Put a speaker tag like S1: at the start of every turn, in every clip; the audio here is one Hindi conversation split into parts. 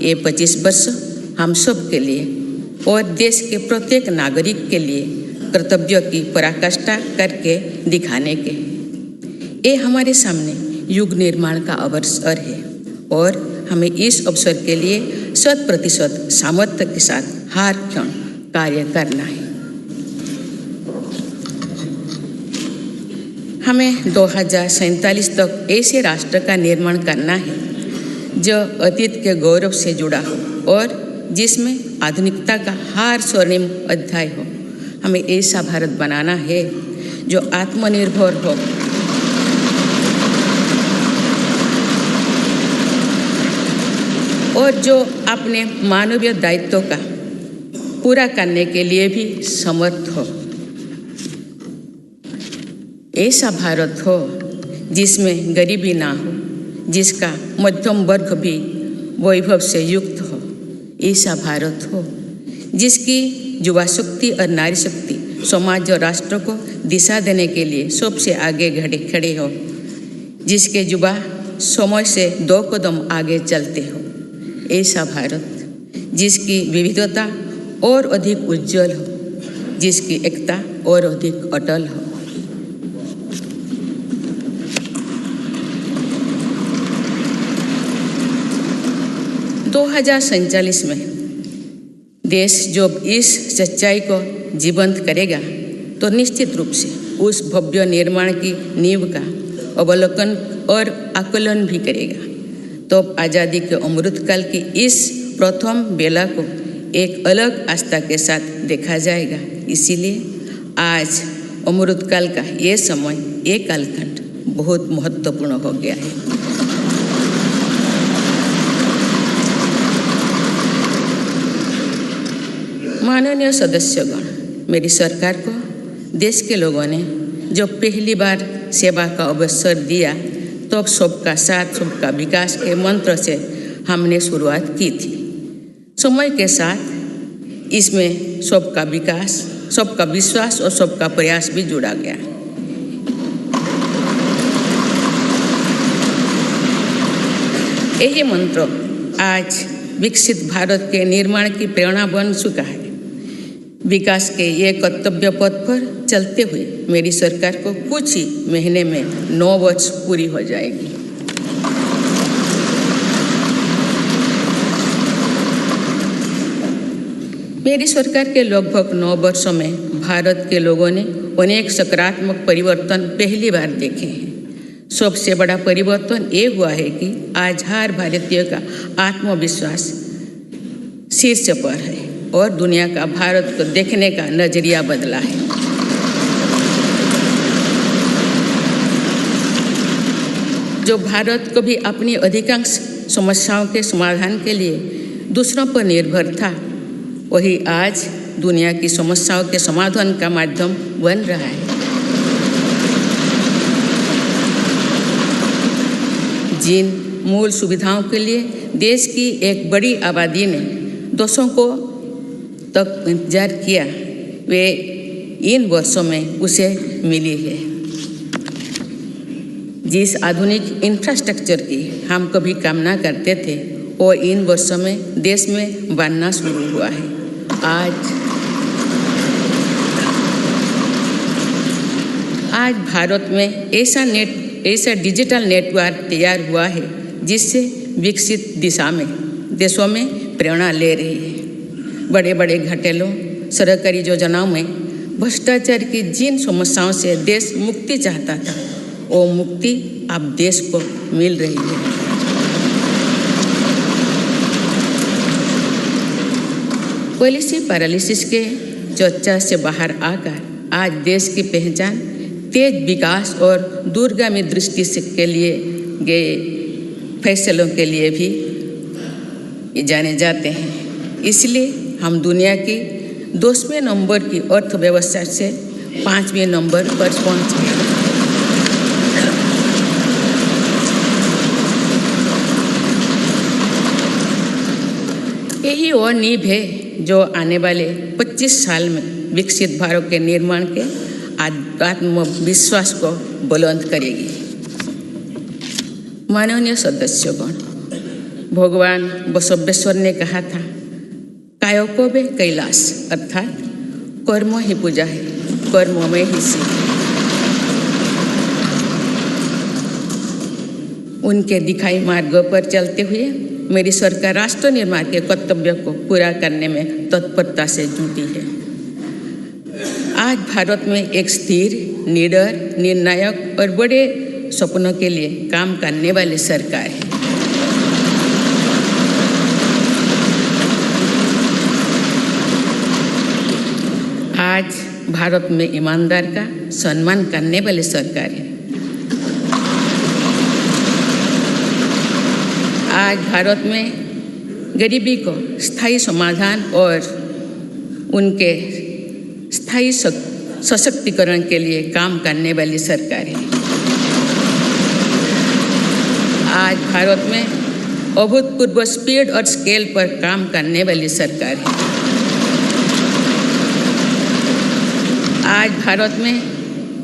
S1: ये 25 वर्ष हम सब के लिए और देश के प्रत्येक नागरिक के लिए कर्तव्य की पराकाष्ठा करके दिखाने के, ये हमारे सामने युग निर्माण का अवसर है और हमें इस अवसर के लिए 100% सामर्थ्य के साथ हर क्षण कार्य करना है। हमें 2047 तक ऐसे राष्ट्र का निर्माण करना है जो अतीत के गौरव से जुड़ा हो और जिसमें आधुनिकता का हर स्वर्णिम अध्याय हो। हमें ऐसा भारत बनाना है जो आत्मनिर्भर हो, और जो अपने मानवीय दायित्वों का पूरा करने के लिए भी समर्थ हो। ऐसा भारत हो जिसमें गरीबी ना हो, जिसका मध्यम वर्ग भी वैभव से युक्त हो। ऐसा भारत हो जिसकी युवा शक्ति और नारी शक्ति समाज और राष्ट्र को दिशा देने के लिए सबसे आगे खड़े हो, जिसके युवा समय से 2 कदम आगे चलते हो। ऐसा भारत जिसकी विविधता और अधिक उज्जवल हो, जिसकी एकता और अधिक अटल हो। दो 2047 में देश जब इस सच्चाई को जीवंत करेगा तो निश्चित रूप से उस भव्य निर्माण की नींव का अवलोकन और आकलन भी करेगा। तो आज़ादी के अमृतकाल की इस प्रथम बेला को एक अलग आस्था के साथ देखा जाएगा। इसीलिए आज अमृतकाल का ये समय, ये कालखंड बहुत महत्वपूर्ण हो गया है। माननीय सदस्यगण, मेरी सरकार को देश के लोगों ने जो पहली बार सेवा का अवसर दिया तो सबका साथ सबका विकास के मंत्र से हमने शुरुआत की थी। समय के साथ इसमें सबका विकास, सबका विश्वास और सबका प्रयास भी जुड़ा गया। यही मंत्र आज विकसित भारत के निर्माण की प्रेरणा बन चुका है। विकास के ये कर्तव्य पथ पर चलते हुए मेरी सरकार को कुछ ही महीने में 9 वर्ष पूरी हो जाएगी। मेरी सरकार के लगभग 9 वर्षों में भारत के लोगों ने अनेक सकारात्मक परिवर्तन पहली बार देखे हैं। सबसे बड़ा परिवर्तन ये हुआ है कि आज हर भारतीय का आत्मविश्वास शीर्ष पर है और दुनिया का भारत को देखने का नजरिया बदला है। जो भारत को भी अपनी अधिकांश समस्याओं के समाधान के लिए दूसरों पर निर्भर था, वही आज दुनिया की समस्याओं के समाधान का माध्यम बन रहा है। जिन मूल सुविधाओं के लिए देश की एक बड़ी आबादी ने दशकों तक इंतजार किया, वे इन वर्षों में उसे मिली है। जिस आधुनिक इंफ्रास्ट्रक्चर की हम कभी कामना करते थे, वो इन वर्षों में देश में बनना शुरू हुआ है। आज भारत में ऐसा डिजिटल नेटवर्क तैयार हुआ है जिससे विकसित देशों में प्रेरणा ले रही है। बड़े बड़े घोटालों, सरकारी योजनाओं में भ्रष्टाचार की जिन समस्याओं से देश मुक्ति चाहता था, वो मुक्ति अब देश को मिल रही है। पॉलिसी पैरालिसिस के चर्चा से बाहर आकर आज देश की पहचान तेज विकास और दूरगामी दृष्टि से के लिए गए फैसलों के लिए भी जाने जाते हैं। इसलिए हम दुनिया की 10वें नंबर की अर्थव्यवस्था से 5वें नंबर पर पहुंचे। यही वो नींव है जो आने वाले 25 साल में विकसित भारत के निर्माण के आत्मविश्वास को बुलंद करेगी। माननीय सदस्यगण, भगवान बसवेश्वर ने कहा था, कायोकोबे कैलाश, अर्थात कर्म ही पूजा है, कर्म में ही सिद्ध। उनके दिखाई मार्ग पर चलते हुए मेरी सरकार राष्ट्र निर्माण के कर्तव्य को पूरा करने में तत्परता से जुटी है। आज भारत में एक स्थिर, निडर, निर्णायक और बड़े सपनों के लिए काम करने वाली सरकार है। आज भारत में ईमानदार का सम्मान करने वाली सरकार है। आज भारत में गरीबी को स्थायी समाधान और उनके स्थायी सशक्तिकरण के लिए काम करने वाली सरकार है। आज भारत में अभूतपूर्व स्पीड और स्केल पर काम करने वाली सरकार है। आज भारत में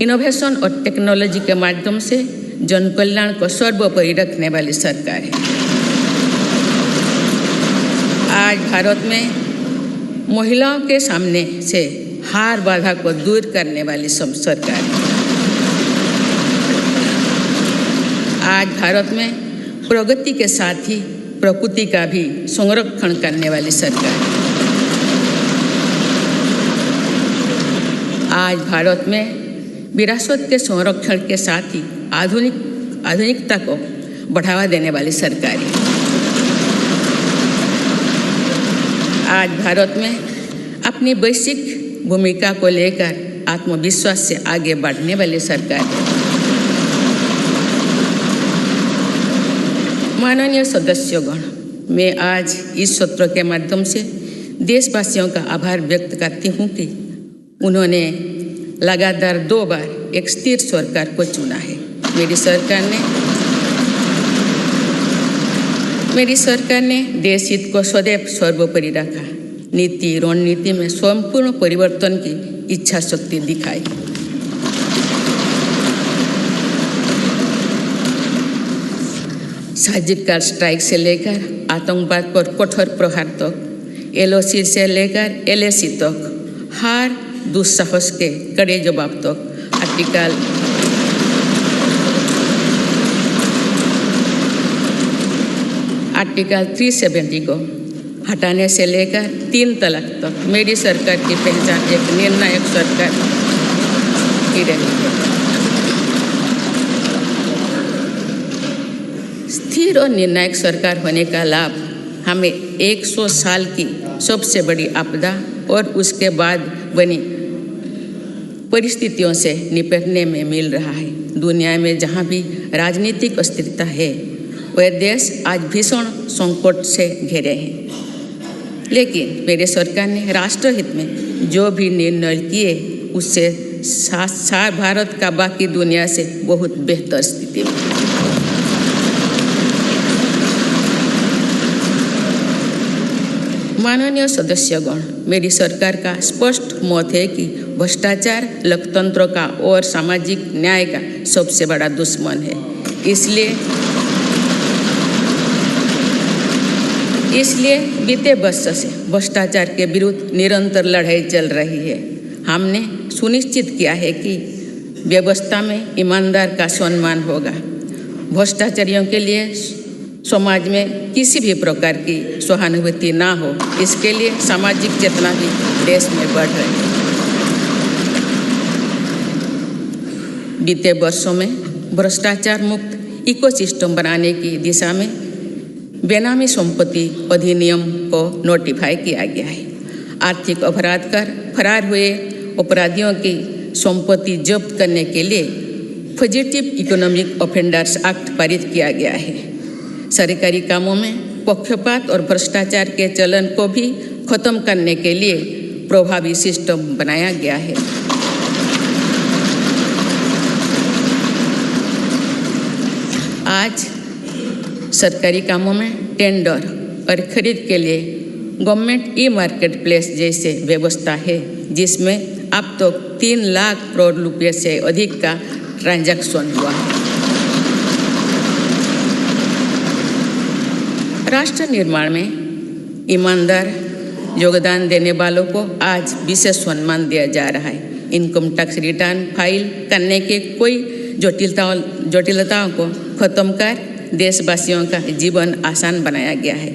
S1: इनोवेशन और टेक्नोलॉजी के माध्यम से जन कल्याण को सर्वोपरि रखने वाली सरकार है। आज भारत में महिलाओं के सामने से हार बाधा को दूर करने वाली सरकार है। आज भारत में प्रगति के साथ ही प्रकृति का भी संरक्षण करने वाली सरकार है। आज भारत में विरासत के संरक्षण के साथ ही आधुनिकता को बढ़ावा देने वाली सरकार है। आज भारत में अपनी वैश्विक भूमिका को लेकर आत्मविश्वास से आगे बढ़ने वाली सरकार है। माननीय सदस्यगण, मैं आज इस सत्र के माध्यम से देशवासियों का आभार व्यक्त करती हूँ कि उन्होंने लगातार 2 बार एक स्थिर सरकार को चुना है। मेरी सरकार ने देश हित को सदैव सर्वोपरि रखा। नीति रणनीति में संपूर्ण परिवर्तन की इच्छा शक्ति दिखाई। सर्जिकल स्ट्राइक से लेकर आतंकवाद पर कठोर प्रहार तक, LOC से लेकर LAC तक, हर दुस्साहस के कड़े जवाब तक, आर्टिकल 370 को हटाने से लेकर 3 तलाक तक मेरी सरकार की पहचान एक निर्णायक सरकार की रही है। स्थिर और निर्णायक सरकार होने का लाभ हमें 100 साल की सबसे बड़ी आपदा और उसके बाद बनी परिस्थितियों से निपटने में मिल रहा है। दुनिया में जहाँ भी राजनीतिक अस्थिरता है, वह देश आज भीषण संकट से घिरे हैं। लेकिन मेरे सरकार ने राष्ट्रहित में जो भी निर्णय किए, उससे भारत का बाकी दुनिया से बहुत बेहतर स्थिति में। माननीय सदस्यगण, मेरी सरकार का स्पष्ट मत है कि भ्रष्टाचार लोकतंत्र का और सामाजिक न्याय का सबसे बड़ा दुश्मन है। इसलिए बीते वर्ष से भ्रष्टाचार के विरुद्ध निरंतर लड़ाई चल रही है। हमने सुनिश्चित किया है कि व्यवस्था में ईमानदार का सम्मान होगा। भ्रष्टाचारियों के लिए समाज में किसी भी प्रकार की सहानुभूति ना हो, इसके लिए सामाजिक चेतना भी देश में बढ़ रही है। बीते वर्षों में भ्रष्टाचार मुक्त इकोसिस्टम बनाने की दिशा में बेनामी संपत्ति अधिनियम को नोटिफाई किया गया है। आर्थिक अपराध कर फरार हुए अपराधियों की संपत्ति जब्त करने के लिए फजिटिव इकोनॉमिक ऑफेंडर्स एक्ट पारित किया गया है। सरकारी कामों में पक्षपात और भ्रष्टाचार के चलन को भी खत्म करने के लिए प्रभावी सिस्टम बनाया गया है। आज सरकारी कामों में टेंडर और खरीद के लिए गवर्नमेंट ई-मार्केट प्लेस जैसे व्यवस्था है, जिसमें अब तक 3 लाख करोड़ रुपये से अधिक का ट्रांजैक्शन हुआ है। राष्ट्र निर्माण में ईमानदार योगदान देने वालों को आज विशेष सम्मान दिया जा रहा है। इनकम टैक्स रिटर्न फाइल करने के कोई जटिलताओं को खत्म कर देशवासियों का जीवन आसान बनाया गया है।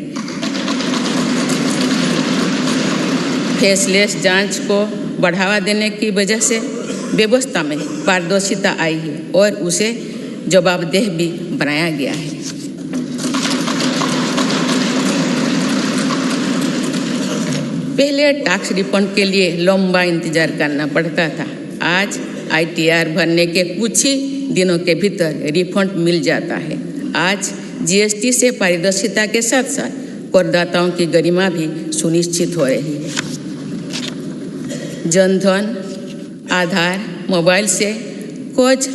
S1: फेसलेस जांच को बढ़ावा देने की वजह से व्यवस्था में पारदर्शिता आई है और उसे जवाबदेह भी बनाया गया है। पहले टैक्स रिफंड के लिए लंबा इंतजार करना पड़ता था। आज ITR भरने के कुछ ही दिनों के भीतर रिफंड मिल जाता है। आज GST से पारदर्शिता के साथ साथ करदाताओं की गरिमा भी सुनिश्चित हो रही है। जनधन, आधार, मोबाइल से कुछ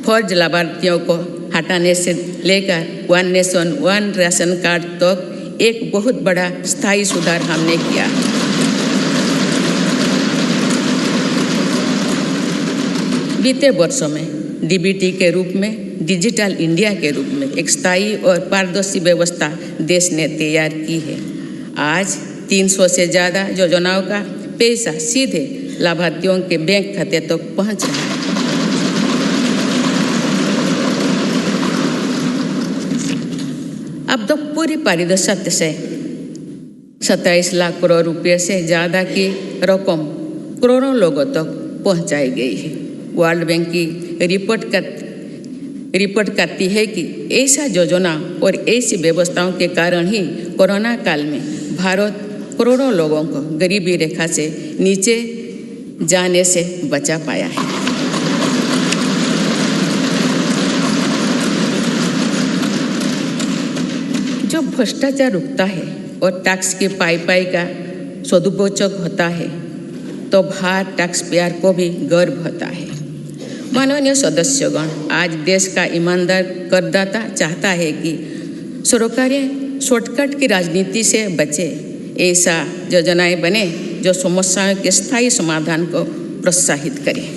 S1: फर्ज लाभार्थियों को हटाने से लेकर one nation one ration card तक एक बहुत बड़ा स्थायी सुधार हमने किया। बीते वर्षों में DBT के रूप में, डिजिटल इंडिया के रूप में एक स्थायी और पारदर्शी व्यवस्था देश ने तैयार की है। आज 300 से ज़्यादा योजनाओं का पैसा सीधे लाभार्थियों के बैंक खाते तक पहुंच रहा है। अब तो पूरी पारदर्शिता से 27 लाख करोड़ रुपए से ज़्यादा की रकम करोड़ों लोगों तक पहुंचाई गई है। वर्ल्ड बैंक की रिपोर्ट करती है कि ऐसा योजना और ऐसी व्यवस्थाओं के कारण ही कोरोना काल में भारत करोड़ों लोगों को गरीबी रेखा से नीचे जाने से बचा पाया है। जब भ्रष्टाचार रुकता है और टैक्स की पाई का सदुपयोग होता है तो भारत टैक्स पेयर को भी गर्व होता है। माननीय सदस्यगण, आज देश का ईमानदार करदाता चाहता है कि सरकारें शॉर्टकट की राजनीति से बचे। ऐसा योजनाएं बने जो समस्याओं के स्थायी समाधान को प्रोत्साहित करें।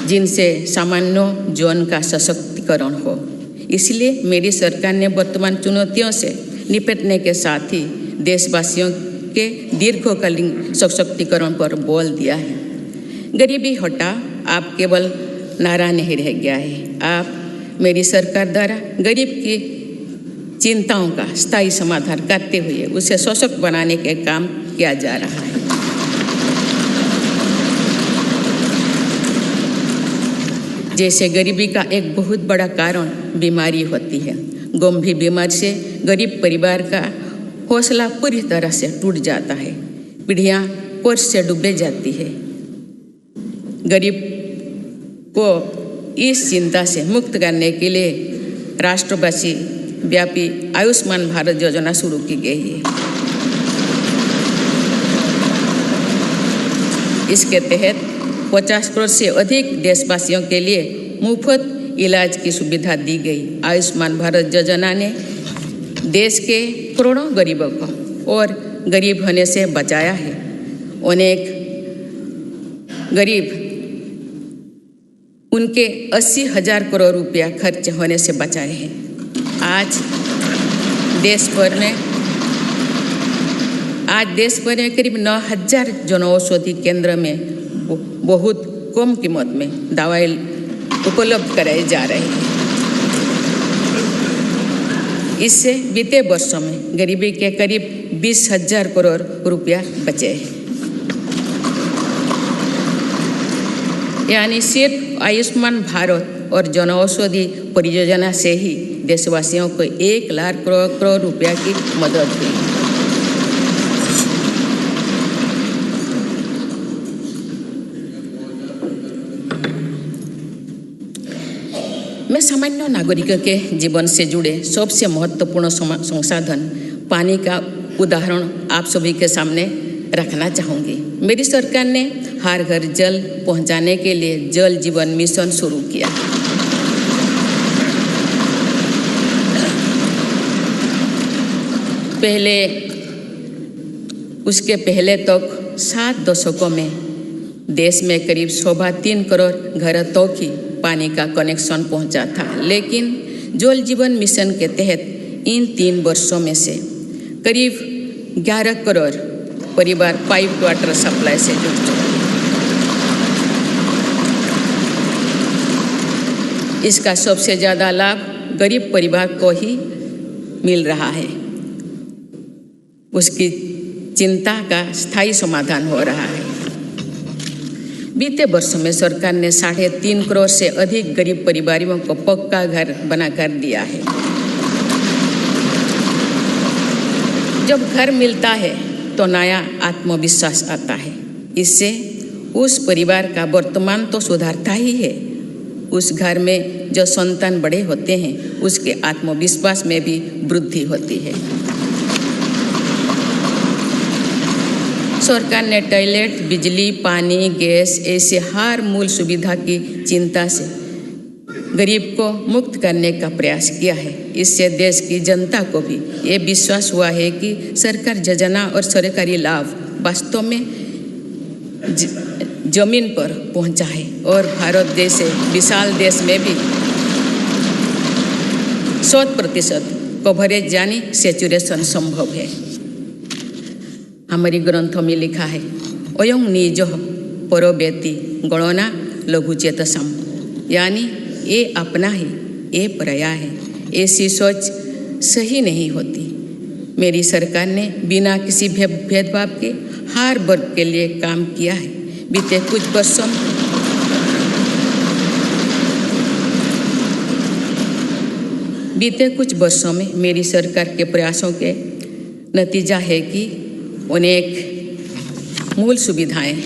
S1: जिनसे सामान्य जीवन का सशक्तिकरण हो। इसलिए मेरी सरकार ने वर्तमान चुनौतियों से निपटने के साथ ही देशवासियों के दीर्घकालीन सशक्तिकरण पर बल दिया है। गरीबी हटाओ आप केवल नारा नहीं रह गया है, आप मेरी सरकार द्वारा गरीब की चिंताओं का स्थायी समाधान करते हुए उसे सशक्त बनाने के काम किया जा रहा है। जैसे गरीबी का एक बहुत बड़ा कारण बीमारी होती है। गंभीर बीमारी से गरीब परिवार का हौसला पूरी तरह से टूट जाता है, पीढ़ियाँ कर्ज से डूबे जाती है। गरीब को इस चिंता से मुक्त करने के लिए राष्ट्रव्यापी व्यापी आयुष्मान भारत योजना शुरू की गई है। इसके तहत 50 करोड़ से अधिक देशवासियों के लिए मुफ्त इलाज की सुविधा दी गई। आयुष्मान भारत योजना ने देश के करोड़ों गरीबों को और गरीब होने से बचाया है। अनेक गरीब उनके 80,000 करोड़ रुपया खर्च होने से बचाए हैं। आज देश भर में करीब 9,000 जनऔषधि केंद्र में बहुत कम कीमत में दवाई उपलब्ध कराए जा रहे हैं। इससे बीते वर्षों में गरीबी के करीब 20,000 करोड़ रुपया बचे हैं। यानी सिर्फ आयुष्मान भारत और जनऔषधि परियोजना से ही देशवासियों को 1 लाख करोड़ रुपया की मदद हुई। मैं सामान्य नागरिकों के जीवन से जुड़े सबसे महत्वपूर्ण संसाधन पानी का उदाहरण आप सभी के सामने रखना चाहूँगी। मेरी सरकार ने हर घर जल पहुँचाने के लिए जल जीवन मिशन शुरू किया। उसके पहले तक 7 दशकों में देश में करीब 3.25 करोड़ घरों तक ही पानी का कनेक्शन पहुंचा था, लेकिन जल जीवन मिशन के तहत इन 3 वर्षों में से करीब 11 करोड़ परिवार पाइप वाटर सप्लाई से जुड़ चुके हैं। इसका सबसे ज़्यादा लाभ गरीब परिवार को ही मिल रहा है। उसकी चिंता का स्थायी समाधान हो रहा है। बीते वर्षों में सरकार ने 3.5 करोड़ से अधिक गरीब परिवारों को पक्का घर बनाकर दिया है। जब घर मिलता है तो नया आत्मविश्वास आता है। इससे उस परिवार का वर्तमान तो सुधरता ही है, उस घर में जो संतान बड़े होते हैं उसके आत्मविश्वास में भी वृद्धि होती है। सरकार ने टॉयलेट, बिजली, पानी, गैस ऐसे हर मूल सुविधा की चिंता से गरीब को मुक्त करने का प्रयास किया है। इससे देश की जनता को भी ये विश्वास हुआ है कि सरकार योजना और सरकारी लाभ वास्तव में जमीन पर पहुंचा है और भारत जैसे विशाल देश में भी 100% कवरेज यानी सैचुरेशन संभव है। हमारी ग्रंथों में लिखा है, अयं निज परोवेति गणना लघुचेतसम, यानी ये अपना है, ये पराया है। ऐसी सोच सही नहीं होती। मेरी सरकार ने बिना किसी भेदभाव के हर वर्ग के लिए काम किया है। बीते कुछ वर्षों में मेरी सरकार के प्रयासों के नतीजा है कि अनेक मूल सुविधाएं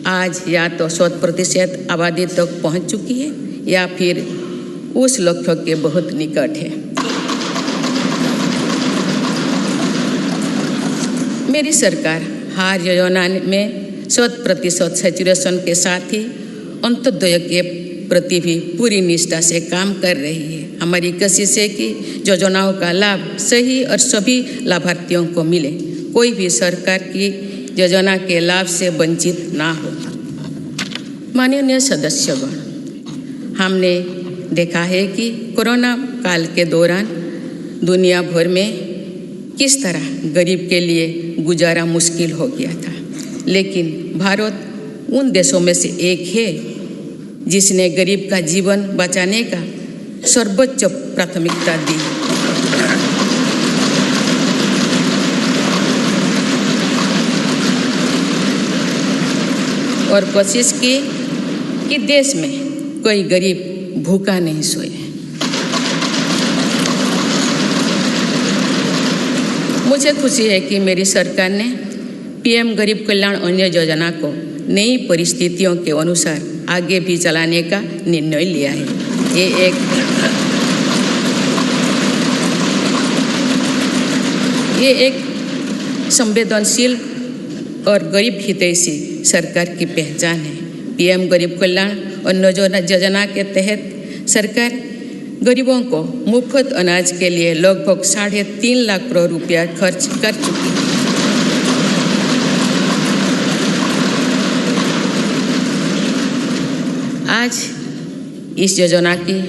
S1: आज या तो 100% आबादी तक पहुंच चुकी है या फिर उस लक्ष्य के बहुत निकट है। मेरी सरकार हर योजना में 100% सैचुरेशन के साथ ही अंत्योदय के प्रति भी पूरी निष्ठा से काम कर रही है। हमारी कोशिश है कि योजनाओं का लाभ सही और सभी लाभार्थियों को मिले, कोई भी सरकार की योजना के लाभ से वंचित ना हो। माननीय सदस्यगण, हमने देखा है कि कोरोना काल के दौरान दुनिया भर में किस तरह गरीब के लिए गुजारा मुश्किल हो गया था, लेकिन भारत उन देशों में से एक है जिसने गरीब का जीवन बचाने का सर्वोच्च प्राथमिकता दी। और कोशिश की कि देश में कोई गरीब भूखा नहीं सोए। मुझे खुशी है कि मेरी सरकार ने पीएम गरीब कल्याण अन्न योजना को नई परिस्थितियों के अनुसार आगे भी चलाने का निर्णय लिया है। ये एक संवेदनशील और गरीब हितैषी सरकार की पहचान है। पीएम गरीब कल्याण अन्न योजना के तहत सरकार गरीबों को मुफ्त अनाज के लिए लगभग 3.5 लाख करोड़ रुपया खर्च कर चुकी है। आज इस योजना की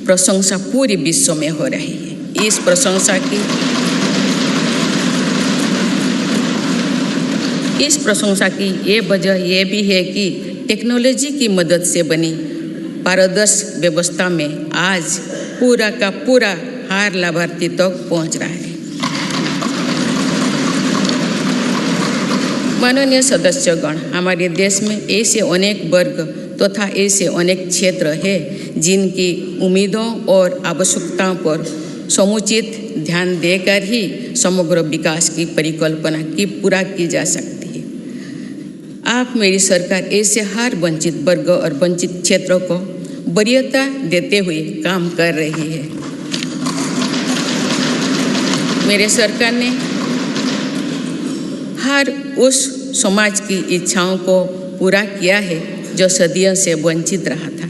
S1: प्रशंसा पूरे विश्व में हो रही है। इस प्रशंसा की ये वजह ये भी है कि टेक्नोलॉजी की मदद से बनी पारदर्शी व्यवस्था में आज पूरा का पूरा हर लाभार्थी तक पहुंच रहा है। माननीय सदस्यगण, हमारे देश में ऐसे अनेक वर्ग तथा ऐसे अनेक क्षेत्र हैं जिनकी उम्मीदों और आवश्यकताओं पर समुचित ध्यान देकर ही समग्र विकास की परिकल्पना की पूरा की जा सकती है। आप मेरी सरकार ऐसे हर वंचित वर्ग और वंचित क्षेत्रों को वरीयता देते हुए काम कर रही है। मेरे सरकार ने हर उस समाज की इच्छाओं को पूरा किया है जो सदियों से वंचित रहा था।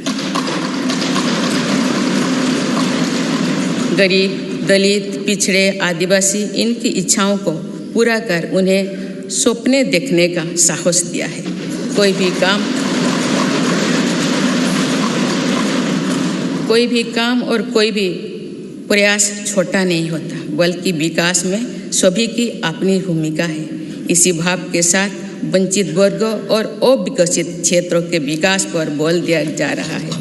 S1: गरीब, दलित, पिछड़े, आदिवासी इनकी इच्छाओं को पूरा कर उन्हें सपने देखने का साहस दिया है। कोई भी काम कोई भी काम और कोई भी प्रयास छोटा नहीं होता, बल्कि विकास में सभी की अपनी भूमिका है। इसी भाव के साथ वंचित वर्गों और अविकसित क्षेत्रों के विकास पर बल दिया जा रहा है।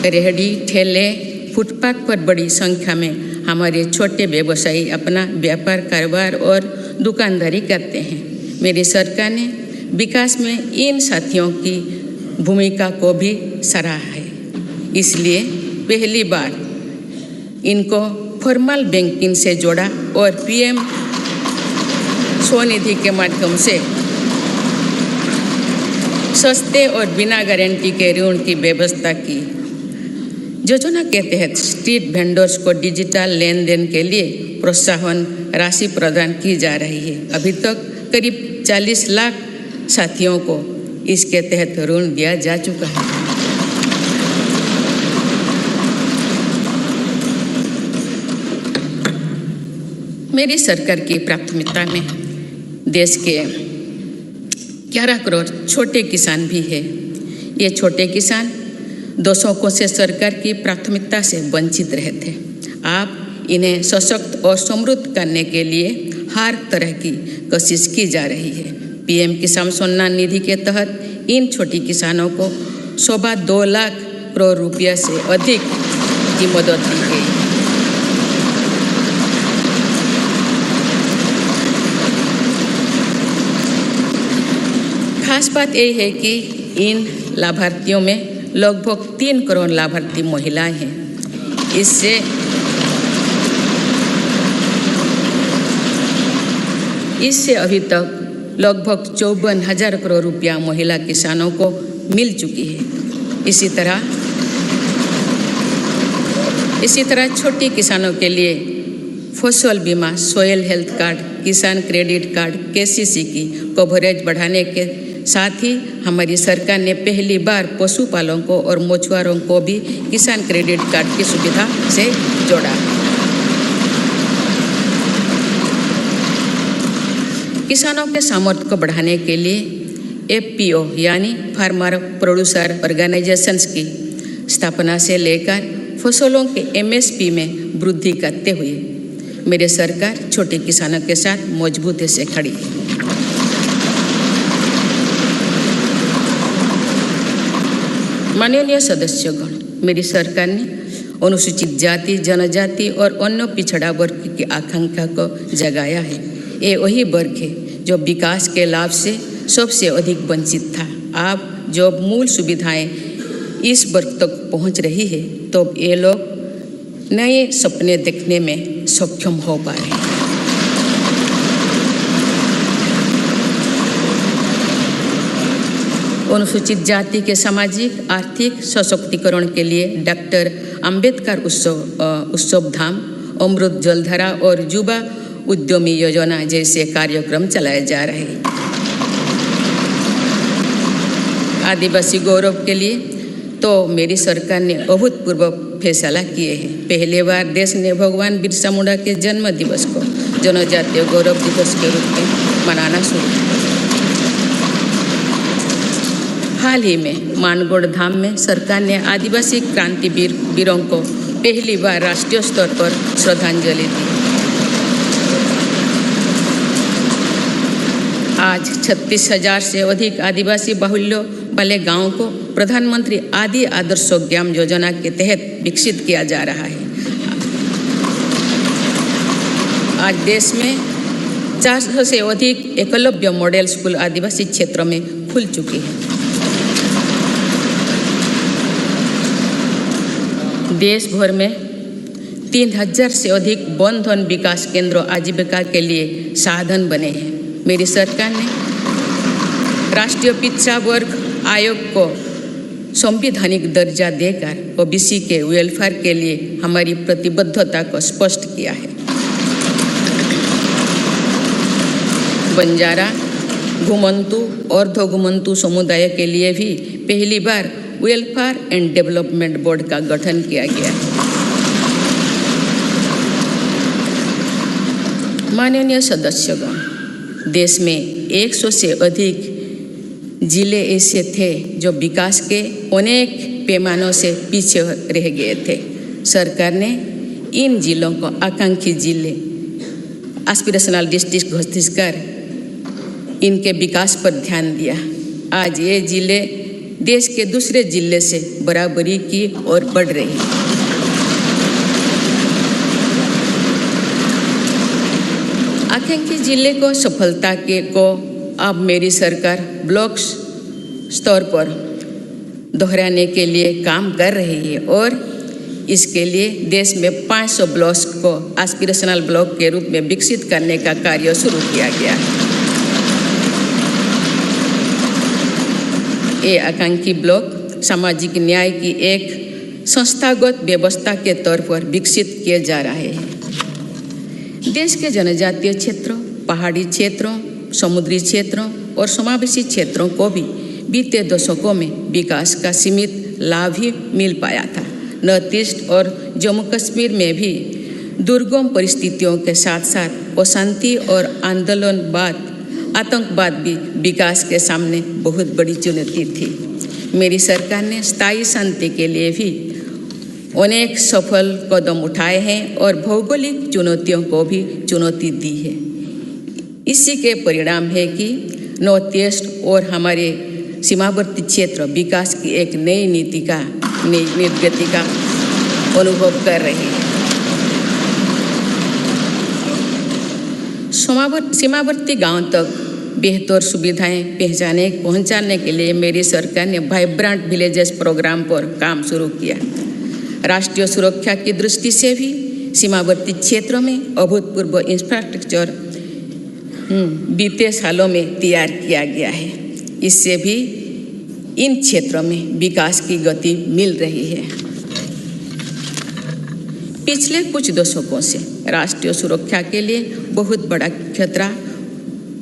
S1: रेहड़ी ठेले फुटपाथ पर बड़ी संख्या में हमारे छोटे व्यवसायी अपना व्यापार कारोबार और दुकानदारी करते हैं। मेरी सरकार ने विकास में इन साथियों की भूमिका को भी सराहा है। इसलिए पहली बार इनको फॉर्मल बैंकिंग से जोड़ा और पीएम स्वनिधि के माध्यम से सस्ते और बिना गारंटी के ऋण की व्यवस्था की। योजना के तहत स्ट्रीट वेंडर्स को डिजिटल लेन देन के लिए प्रोत्साहन राशि प्रदान की जा रही है। अभी तक करीब 40 लाख साथियों को इसके तहत ऋण दिया जा चुका है। मेरी सरकार की प्राथमिकता में देश के 11 करोड़ छोटे किसान भी है। ये छोटे किसान दशकों से सरकार की प्राथमिकता से वंचित रहे थे। अब इन्हें सशक्त और समृद्ध करने के लिए हर तरह की कोशिश की जा रही है। पीएम किसान सम्मान निधि के तहत इन छोटे किसानों को 2 लाख करोड़ रुपये से अधिक की मदद दी गई। खास बात यह है कि इन लाभार्थियों में लगभग 3 करोड़ लाभार्थी महिलाएं हैं। इससे अभी तक लगभग 54,000 करोड़ रुपया महिला किसानों को मिल चुकी है। इसी तरह छोटे किसानों के लिए फसल बीमा, सॉइल हेल्थ कार्ड, किसान क्रेडिट कार्ड, केसीसी की कवरेज बढ़ाने के साथ ही हमारी सरकार ने पहली बार पशुपालकों और मछुआरों को भी किसान क्रेडिट कार्ड की सुविधा से जोड़ा। किसानों के सामर्थ्य को बढ़ाने के लिए एफपीओ यानी फार्मर प्रोड्यूसर ऑर्गेनाइजेशंस की स्थापना से लेकर फसलों के एमएसपी में वृद्धि करते हुए मेरी सरकार छोटे किसानों के साथ मजबूती से खड़ी है। माननीय सदस्यगण, मेरी सरकार ने अनुसूचित जाति, जनजाति और अन्य पिछड़ा वर्ग की आकांक्षा को जगाया है। ये वही वर्ग है जो विकास के लाभ से सबसे अधिक वंचित था। अब जब मूल सुविधाएं इस वर्ग तक पहुंच रही है, तो ये लोग नए सपने देखने में सक्षम हो पा रहे हैं। अनुसूचित जाति के सामाजिक आर्थिक सशक्तिकरण के लिए डॉक्टर अंबेडकर उत्सव धाम, अमृत जलधारा और युवा उद्यमी योजना जैसे कार्यक्रम चलाए जा रहे हैं। आदिवासी गौरव के लिए तो मेरी सरकार ने अभूतपूर्व फैसला किए हैं। पहली बार देश ने भगवान बिरसा मुंडा के जन्म दिवस को जनजातीय गौरव दिवस के रूप में मनाना शुरू किया। हाल ही में मानगढ़ धाम में सरकार ने आदिवासी क्रांति वीरों को पहली बार राष्ट्रीय स्तर पर श्रद्धांजलि दी। आज 36,000 से अधिक आदिवासी बाहुल्य वाले गांवों को प्रधानमंत्री आदि आदर्श ग्राम योजना के तहत विकसित किया जा रहा है। आज देश में 400 से अधिक एकलव्य मॉडल स्कूल आदिवासी क्षेत्रों में खुल चुके हैं। देश भर में 3,000 से अधिक वन धन विकास केंद्र आजीविका के लिए साधन बने हैं। मेरी सरकार ने राष्ट्रीय पिछड़ा वर्ग आयोग को संवैधानिक दर्जा देकर ओबीसी के वेलफेयर के लिए हमारी प्रतिबद्धता को स्पष्ट किया है। बंजारा, घुमंतु, अर्ध घुमंतु समुदाय के लिए भी पहली बार वेलफेयर एंड डेवलपमेंट बोर्ड का गठन किया गया है। माननीय सदस्यगण, देश में 100 से अधिक जिले ऐसे थे जो विकास के अनेक पैमानों से पीछे रह गए थे। सरकार ने इन जिलों को आकांक्षी जिले एस्पिरेशनल डिस्ट्रिक्ट घोषित कर इनके विकास पर ध्यान दिया। आज ये जिले देश के दूसरे जिले से बराबरी की ओर बढ़ रही हैं। आकांक्षी जिले को सफलता को अब मेरी सरकार ब्लॉक स्तर पर दोहराने के लिए काम कर रही है और इसके लिए देश में 500 ब्लॉक्स को एस्पिरेशनल ब्लॉक के रूप में विकसित करने का कार्य शुरू किया गया है। ये आकांक्षी ब्लॉक सामाजिक न्याय की एक संस्थागत व्यवस्था के तौर पर विकसित किए जा रहे हैं। देश के जनजातीय क्षेत्रों, पहाड़ी क्षेत्रों, समुद्री क्षेत्रों और समावेशी क्षेत्रों को भी बीते दशकों में विकास का सीमित लाभ ही मिल पाया था। नॉर्थ ईस्ट और जम्मू कश्मीर में भी दुर्गम परिस्थितियों के साथ साथ अशांति और आतंकवाद भी विकास के सामने बहुत बड़ी चुनौती थी। मेरी सरकार ने स्थायी शांति के लिए भी अनेक सफल कदम उठाए हैं और भौगोलिक चुनौतियों को भी चुनौती दी है। इसी के परिणाम है कि नॉर्थ ईस्ट और हमारे सीमावर्ती क्षेत्र विकास की एक नई गति का अनुभव कर रहे हैं। सीमावर्ती गांव तक बेहतर सुविधाएं पहुंचाने के लिए मेरी सरकार ने वाइब्रेंट विलेजेस प्रोग्राम पर काम शुरू किया। राष्ट्रीय सुरक्षा की दृष्टि से भी सीमावर्ती क्षेत्रों में अभूतपूर्व इंफ्रास्ट्रक्चर बीते सालों में तैयार किया गया है। इससे भी इन क्षेत्रों में विकास की गति मिल रही है। पिछले कुछ दशकों से राष्ट्रीय सुरक्षा के लिए बहुत बड़ा खतरा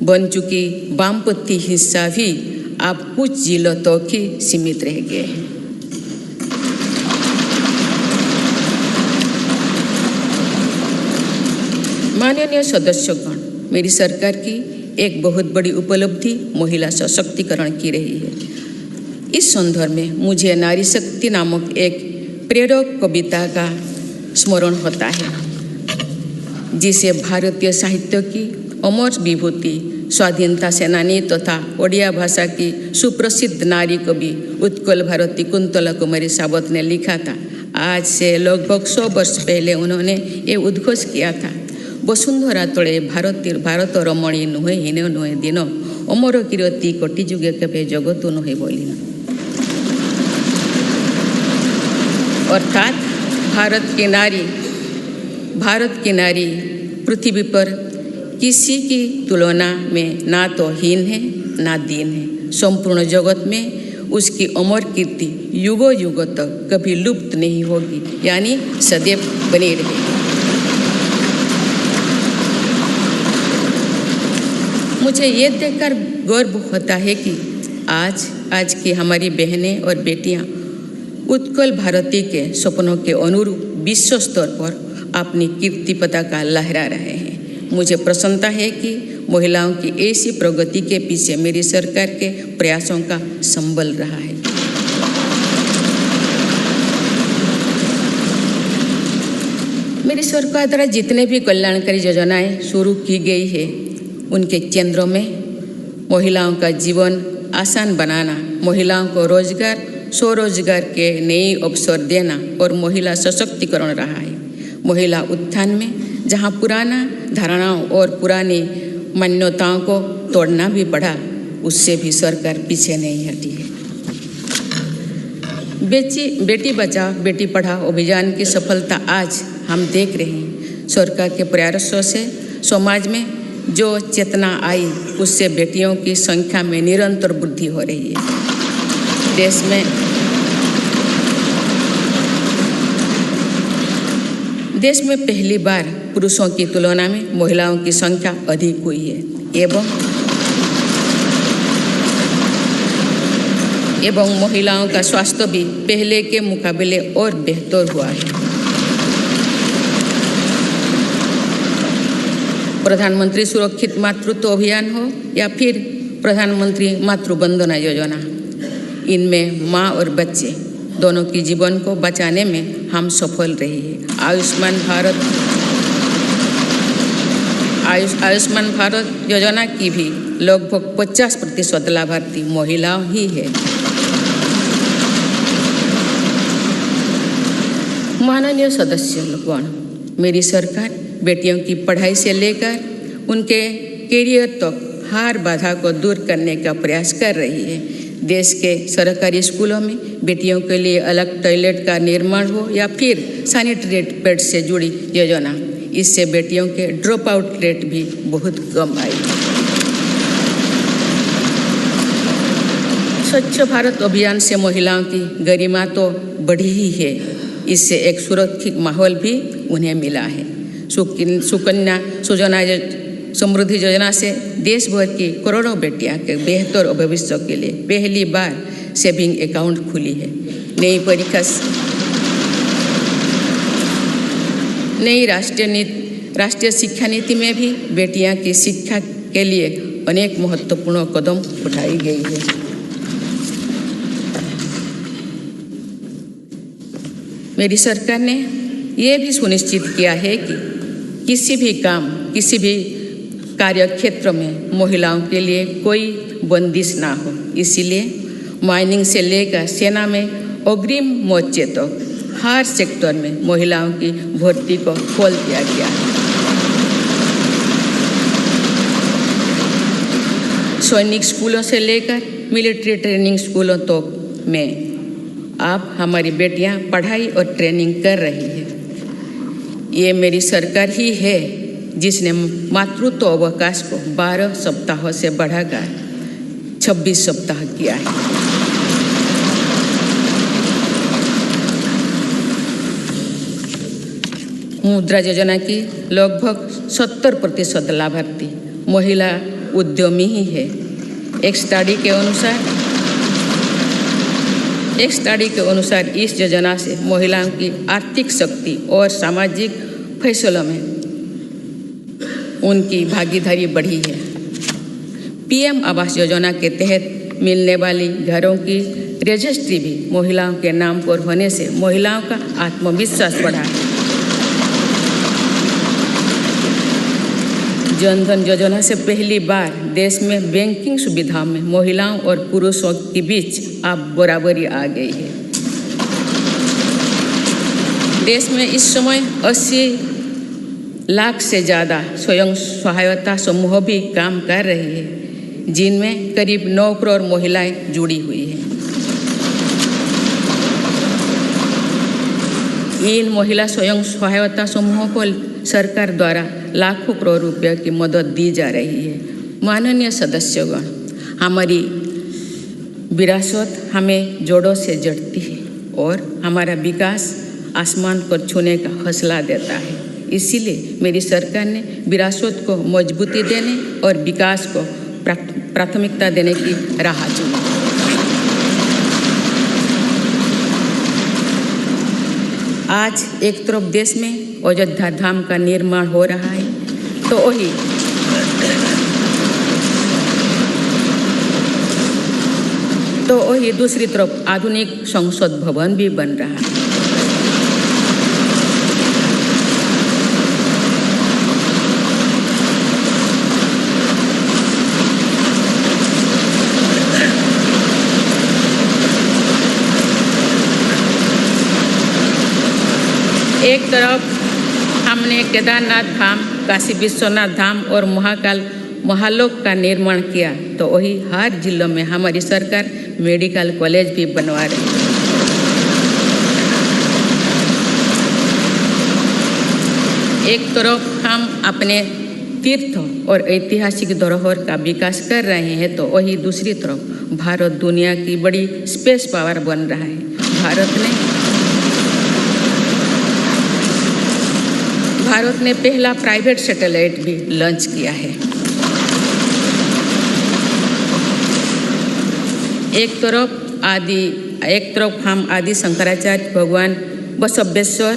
S1: बन चुकी वामपंथी हिस्सा भी अब कुछ जिलों तक ही सीमित रह गए हैं। माननीय सदस्यगण, मेरी सरकार की एक बहुत बड़ी उपलब्धि महिला सशक्तिकरण की रही है। इस संदर्भ में मुझे नारी शक्ति नामक एक प्रेरक कविता का स्मरण होता है, जिसे भारतीय साहित्य की अमर विभूति स्वाधीनता सेनानी तथा ओडिया भाषा की सुप्रसिद्ध नारी कवि उत्कल भारती कुंतला कुमारी सावत ने लिखा था। आज से लगभग 100 वर्ष पहले उन्होंने ये उद्घोष किया था, वसुंधरा तले भारत रमणी नुहे हीन नुहे दिन अमर कीर्ति कोटि जुगे केबे जगत नुहे बोलिना। अर्थात भारत की नारी पृथ्वी पर किसी की तुलना में ना तो हीन है ना दीन है। संपूर्ण जगत में उसकी अमर कीर्ति युगों युगों तक कभी लुप्त नहीं होगी, यानी सदैव बनी रहेगी। मुझे ये देखकर गर्व होता है कि आज की हमारी बहनें और बेटियां उत्कल भारती के सपनों के अनुरूप विश्व स्तर पर अपनी कीर्ति पताका लहरा रहे हैं। मुझे प्रसन्नता है कि महिलाओं की ऐसी प्रगति के पीछे मेरी सरकार के प्रयासों का संबल रहा है। मेरी सरकार द्वारा जितने भी कल्याणकारी योजनाएं शुरू की गई है, उनके केंद्रों में महिलाओं का जीवन आसान बनाना, महिलाओं को स्वरोजगार के नए अवसर देना और महिला सशक्तिकरण रहा है। महिला उत्थान में जहां पुराना धारणाओं और पुरानी मान्यताओं को तोड़ना भी पड़ा, उससे भी सरकार पीछे नहीं हटी है। बेटी बचाओ बेटी पढ़ाओ अभियान की सफलता आज हम देख रहे हैं। सरकार के प्रयासों से समाज में जो चेतना आई, उससे बेटियों की संख्या में निरंतर वृद्धि हो रही है। देश में पहली बार पुरुषों की तुलना में महिलाओं की संख्या अधिक हुई है एवं महिलाओं का स्वास्थ्य भी पहले के मुकाबले और बेहतर हुआ है। प्रधानमंत्री सुरक्षित मातृत्व अभियान हो या फिर प्रधानमंत्री मातृवंदना योजना, इनमें माँ और बच्चे दोनों की जीवन को बचाने में हम सफल रहे हैं। आयुष्मान भारत योजना की भी लगभग 50% लाभार्थी महिलाओं ही है। माननीय सदस्यगण, मेरी सरकार बेटियों की पढ़ाई से लेकर उनके कैरियर तक हर बाधा को दूर करने का प्रयास कर रही है। देश के सरकारी स्कूलों में बेटियों के लिए अलग टॉयलेट का निर्माण हो या फिर सैनिटरी पैड से जुड़ी योजना, इससे बेटियों के ड्रॉप आउट रेट भी बहुत कम आई। स्वच्छ भारत अभियान से महिलाओं की गरिमा तो बढ़ी ही है, इससे एक सुरक्षित माहौल भी उन्हें मिला है। सुकन्या सुजला समृद्धि योजना से देश भर की करोड़ों बेटियां के बेहतर भविष्य के लिए पहली बार सेविंग अकाउंट खुली है। नई राष्ट्रीय शिक्षा नीति में भी बेटियां की शिक्षा के लिए अनेक महत्वपूर्ण कदम उठाई गई है। मेरी सरकार ने यह भी सुनिश्चित किया है कि किसी भी कार्य क्षेत्र में महिलाओं के लिए कोई बंदिश ना हो। इसीलिए माइनिंग से लेकर सेना में अग्रिम मोर्चे तक हर सेक्टर में महिलाओं की भर्ती को खोल दिया गया है। सैनिक स्कूलों से लेकर मिलिट्री ट्रेनिंग स्कूलों तक में अब हमारी बेटियां पढ़ाई और ट्रेनिंग कर रही है। ये मेरी सरकार ही है जिसने मातृत्व अवकाश को 12 सप्ताह से बढ़ाकर 26 सप्ताह किया है। मुद्रा योजना की लगभग 70% लाभार्थी महिला उद्यमी ही है। एक स्टडी के अनुसार इस योजना से महिलाओं की आर्थिक शक्ति और सामाजिक फैसलों में उनकी भागीदारी बढ़ी है। पीएम आवास योजना के तहत मिलने वाली घरों की रजिस्ट्री भी महिलाओं के नाम पर होने से महिलाओं का आत्मविश्वास बढ़ा है। जन धन योजना से पहली बार देश में बैंकिंग सुविधाओं में महिलाओं और पुरुषों के बीच अब बराबरी आ गई है। देश में इस समय 80 लाख से ज़्यादा स्वयं सहायता समूह भी काम कर रहे हैं, जिनमें करीब 9 करोड़ महिलाएं जुड़ी हुई हैं। इन महिला स्वयं सहायता समूहों को सरकार द्वारा लाखों करोड़ रुपए की मदद दी जा रही है। माननीय सदस्यगण, हमारी विरासत हमें जोड़ों से जड़ती है और हमारा विकास आसमान पर छूने का हौसला देता है। इसीलिए मेरी सरकार ने विरासत को मजबूती देने और विकास को प्राथमिकता देने की राह चुनी। आज एक तरफ देश में अयोध्या धाम का निर्माण हो रहा है, तो वही दूसरी तरफ आधुनिक संसद भवन भी बन रहा है। एक तरफ हमने केदारनाथ धाम, काशी विश्वनाथ धाम और महाकाल महालोक का निर्माण किया, तो वही हर जिलों में हमारी सरकार मेडिकल कॉलेज भी बनवा रही है। एक तरफ हम अपने तीर्थ और ऐतिहासिक धरोहर का विकास कर रहे हैं, तो वही दूसरी तरफ भारत दुनिया की बड़ी स्पेस पावर बन रहा है। भारत ने पहला प्राइवेट सैटेलाइट भी लॉन्च किया है। एक तरफ हम आदि शंकराचार्य भगवान बसवेश्वर,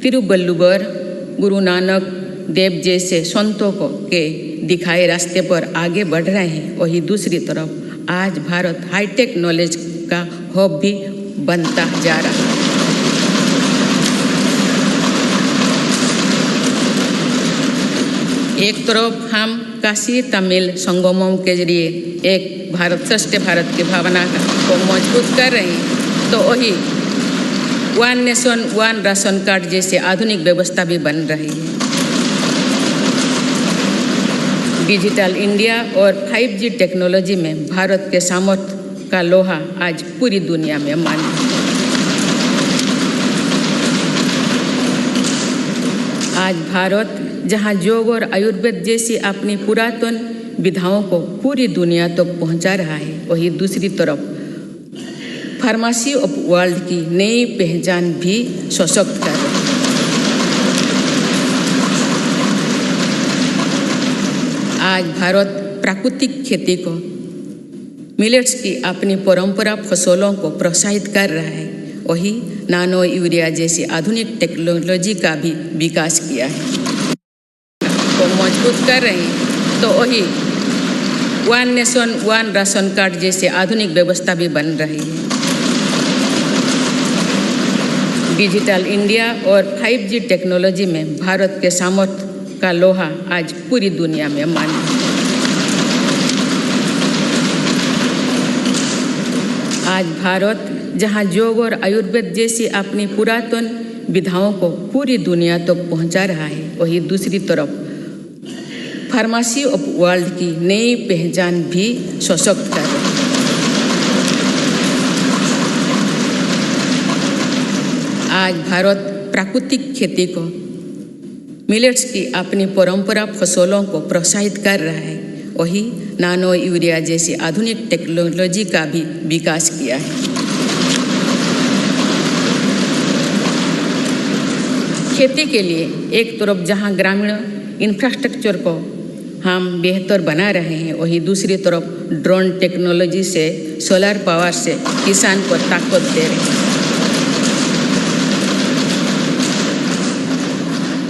S1: तिरुवल्लुवर, गुरु नानक देव जैसे संतों के दिखाए रास्ते पर आगे बढ़ रहे हैं, वहीं दूसरी तरफ आज भारत हाईटेक नॉलेज का हब भी बनता जा रहा है। एक तरफ हम काशी तमिल संगमों के जरिए एक भारत श्रेष्ठ भारत की भावना को मजबूत कर रहे हैं, तो वही one nation one ration card जैसे आधुनिक व्यवस्था भी बन रही है। डिजिटल इंडिया और 5G टेक्नोलॉजी में भारत के सामर्थ्य का लोहा आज पूरी दुनिया में मान्य है। आज भारत जहां योग और आयुर्वेद जैसी अपनी पुरातन विधाओं को पूरी दुनिया तक पहुंचा रहा है, वहीं दूसरी तरफ फार्मेसी ऑफ वर्ल्ड की नई पहचान भी सशक्त कर रही है। आज भारत प्राकृतिक खेती को मिलेट्स की अपनी परंपरा फसलों को प्रोत्साहित कर रहा है, वही नानो यूरिया जैसी आधुनिक टेक्नोलॉजी का भी विकास किया है को मजबूत कर रहे हैं, तो वही one nation one ration card जैसे आधुनिक व्यवस्था भी बन रही है। डिजिटल इंडिया और 5G टेक्नोलॉजी में भारत के सामर्थ्य का लोहा आज पूरी दुनिया में मान्य है। आज भारत जहां योग और आयुर्वेद जैसी अपनी पुरातन विधाओं को पूरी दुनिया तक पहुंचा रहा है, वहीं दूसरी तरफ फार्मेसी ऑफ वर्ल्ड की नई पहचान भी सशक्त कर रही है। आज भारत प्राकृतिक खेती को मिलेट्स की अपनी परंपरा फसलों को प्रोत्साहित कर रहा है, वही नानो यूरिया जैसी आधुनिक टेक्नोलॉजी का भी विकास किया है। खेती के लिए एक तरफ जहां ग्रामीण इंफ्रास्ट्रक्चर को हम बेहतर बना रहे हैं, वहीं दूसरी तरफ ड्रोन टेक्नोलॉजी से सोलर पावर से किसान को ताकत दे रहे हैं।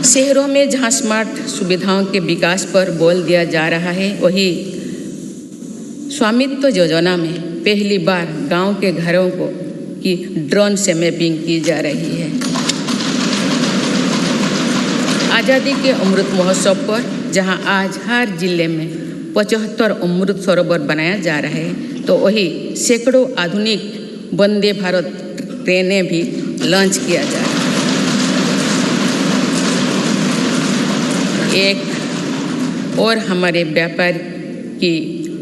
S1: शहरों में जहां स्मार्ट सुविधाओं के विकास पर बल दिया जा रहा है, वहीं स्वामित्व योजना में पहली बार गांव के घरों को की ड्रोन से मैपिंग की जा रही है। आज़ादी के अमृत महोत्सव पर जहां आज हर जिले में 75 अमृत सरोवर बनाया जा रहा है, तो वही सैकड़ों आधुनिक वंदे भारत ट्रेनें भी लॉन्च किया जा रहा है। एक और हमारे व्यापार की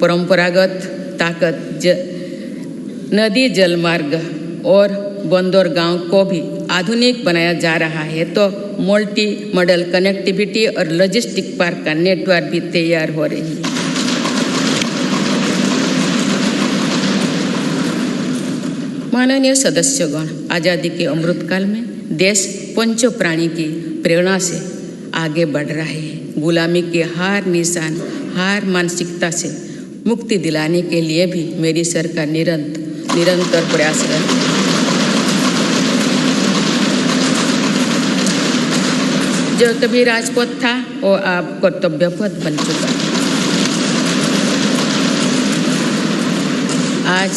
S1: परंपरागत ताकत नदी जल मार्ग और बंदरगांव को भी आधुनिक बनाया जा रहा है, तो मल्टी मॉडल कनेक्टिविटी और लॉजिस्टिक पार्क का नेटवर्क भी तैयार हो रही है। माननीय सदस्यगण, आज़ादी के अमृतकाल में देश पंच प्राणी की प्रेरणा से आगे बढ़ रहे हैं। गुलामी के हर निशान, हर मानसिकता से मुक्ति दिलाने के लिए भी मेरी सरकार निरंतर प्रयास कर रही है। जो कभी राजपथ था वो अब कर्तव्य पथ बन चुका है। आज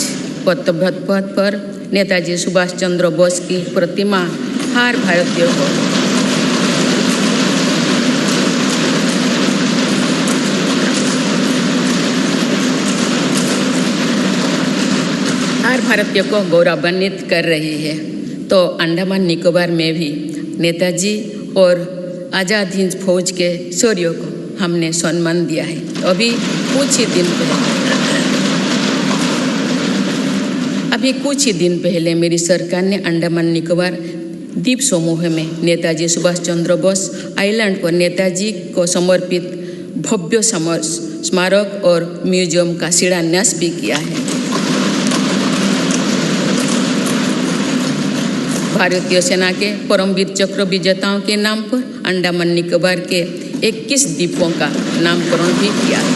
S1: कर्तव्य पथ पर नेताजी सुभाष चंद्र बोस की प्रतिमा हर भारतीय को गौरवान्वित कर रही है। तो अंडमान निकोबार में भी नेताजी और आज़ाद हिंद फौज के शौर्यों को हमने सम्मान दिया है। अभी कुछ ही दिन पहले मेरी सरकार ने अंडमान निकोबार द्वीप समूह में नेताजी सुभाष चंद्र बोस आइलैंड पर नेताजी को समर्पित भव्य स्मारक और म्यूजियम का शिलान्यास भी किया है। भारतीय सेना के परमवीर चक्र विजेताओं के नाम पर अंडमान निकोबार के 21 द्वीपों का नामकरण भी किया है।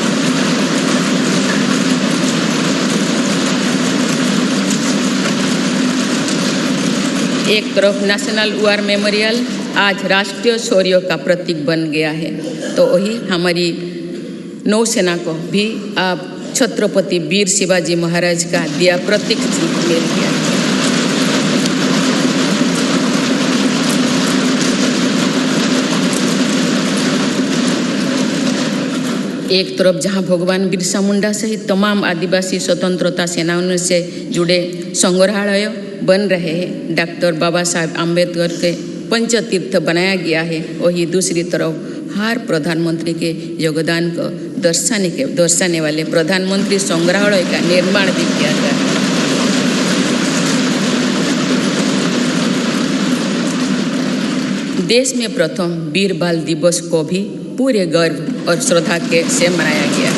S1: एक तरफ नेशनल वॉर मेमोरियल आज राष्ट्रीय शौर्य का प्रतीक बन गया है, तो वही हमारी नौसेना को भी आप छत्रपति वीर शिवाजी महाराज का दिया प्रतीक मेल किया। एक तरफ जहां भगवान बिरसा मुंडा सहित तमाम आदिवासी स्वतंत्रता सेनानियों से जुड़े संग्रहालय बन रहे हैं, डॉक्टर बाबा साहेब आम्बेडकर के पंचतीर्थ बनाया गया है, वही दूसरी तरफ हर प्रधानमंत्री के योगदान को दर्शाने वाले प्रधानमंत्री संग्रहालय का निर्माण भी किया गया है। देश में प्रथम वीर बाल दिवस को भी पूरे गर्व और श्रद्धा के से मनाया गया।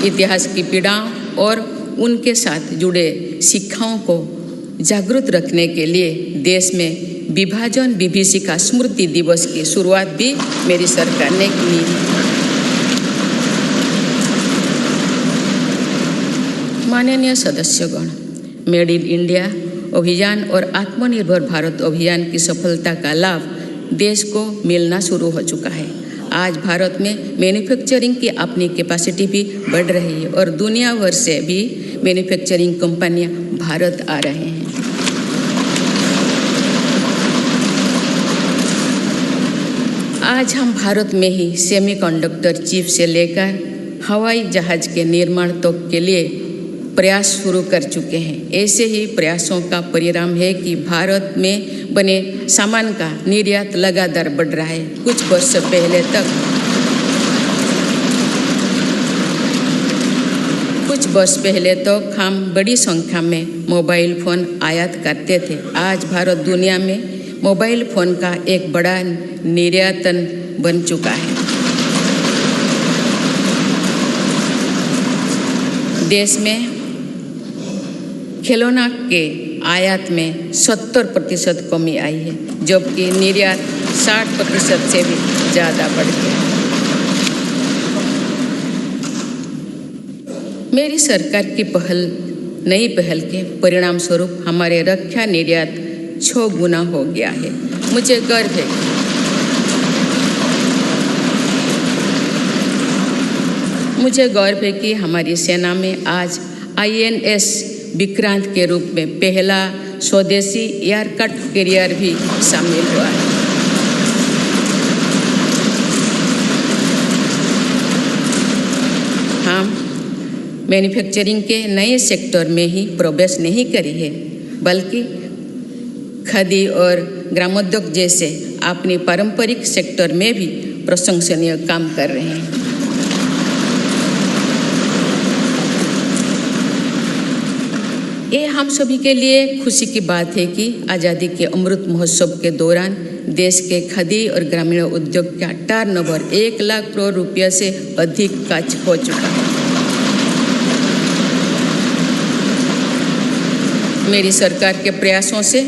S1: इतिहास की पीड़ाओं और उनके साथ जुड़े शिक्षाओं को जागरूक रखने के लिए देश में विभाजन विभीषिका स्मृति दिवस की शुरुआत भी मेरी सरकार ने की। माननीय सदस्यगण, मेड इन इंडिया अभियान और आत्मनिर्भर भारत अभियान की सफलता का लाभ देश को मिलना शुरू हो चुका है। आज भारत में मैन्युफैक्चरिंग की अपनी कैपेसिटी भी बढ़ रही है और दुनिया भर से भी मैन्युफैक्चरिंग कंपनियां भारत आ रहे हैं। आज हम भारत में ही सेमीकंडक्टर चिप से लेकर हवाई जहाज के निर्माण तक के लिए प्रयास शुरू कर चुके हैं। ऐसे ही प्रयासों का परिणाम है कि भारत में बने सामान का निर्यात लगातार बढ़ रहा है। कुछ वर्ष पहले तक हम बड़ी संख्या में मोबाइल फ़ोन आयात करते थे। आज भारत दुनिया में मोबाइल फ़ोन का एक बड़ा निर्यातन बन चुका है। देश में खिलौना के आयात में 70% कमी आई है, जबकि निर्यात 60% से भी ज़्यादा बढ़ गया। मेरी सरकार की नई पहल के परिणाम स्वरूप हमारे रक्षा निर्यात 6 गुना हो गया है। मुझे गर्व है कि हमारी सेना में आज INS विक्रांत के रूप में पहला स्वदेशी एयरक्राफ्ट कैरियर भी शामिल हुआ है। हम मैन्युफैक्चरिंग के नए सेक्टर में ही प्रवेश नहीं करी है, बल्कि खादी और ग्रामोद्योग जैसे अपने पारंपरिक सेक्टर में भी प्रशंसनीय काम कर रहे हैं। ये हम सभी के लिए खुशी की बात है कि आज़ादी के अमृत महोत्सव के दौरान देश के खादी और ग्रामीण उद्योग का टर्नओवर 1 लाख करोड़ रुपये से अधिक का हो चुका है। मेरी सरकार के प्रयासों से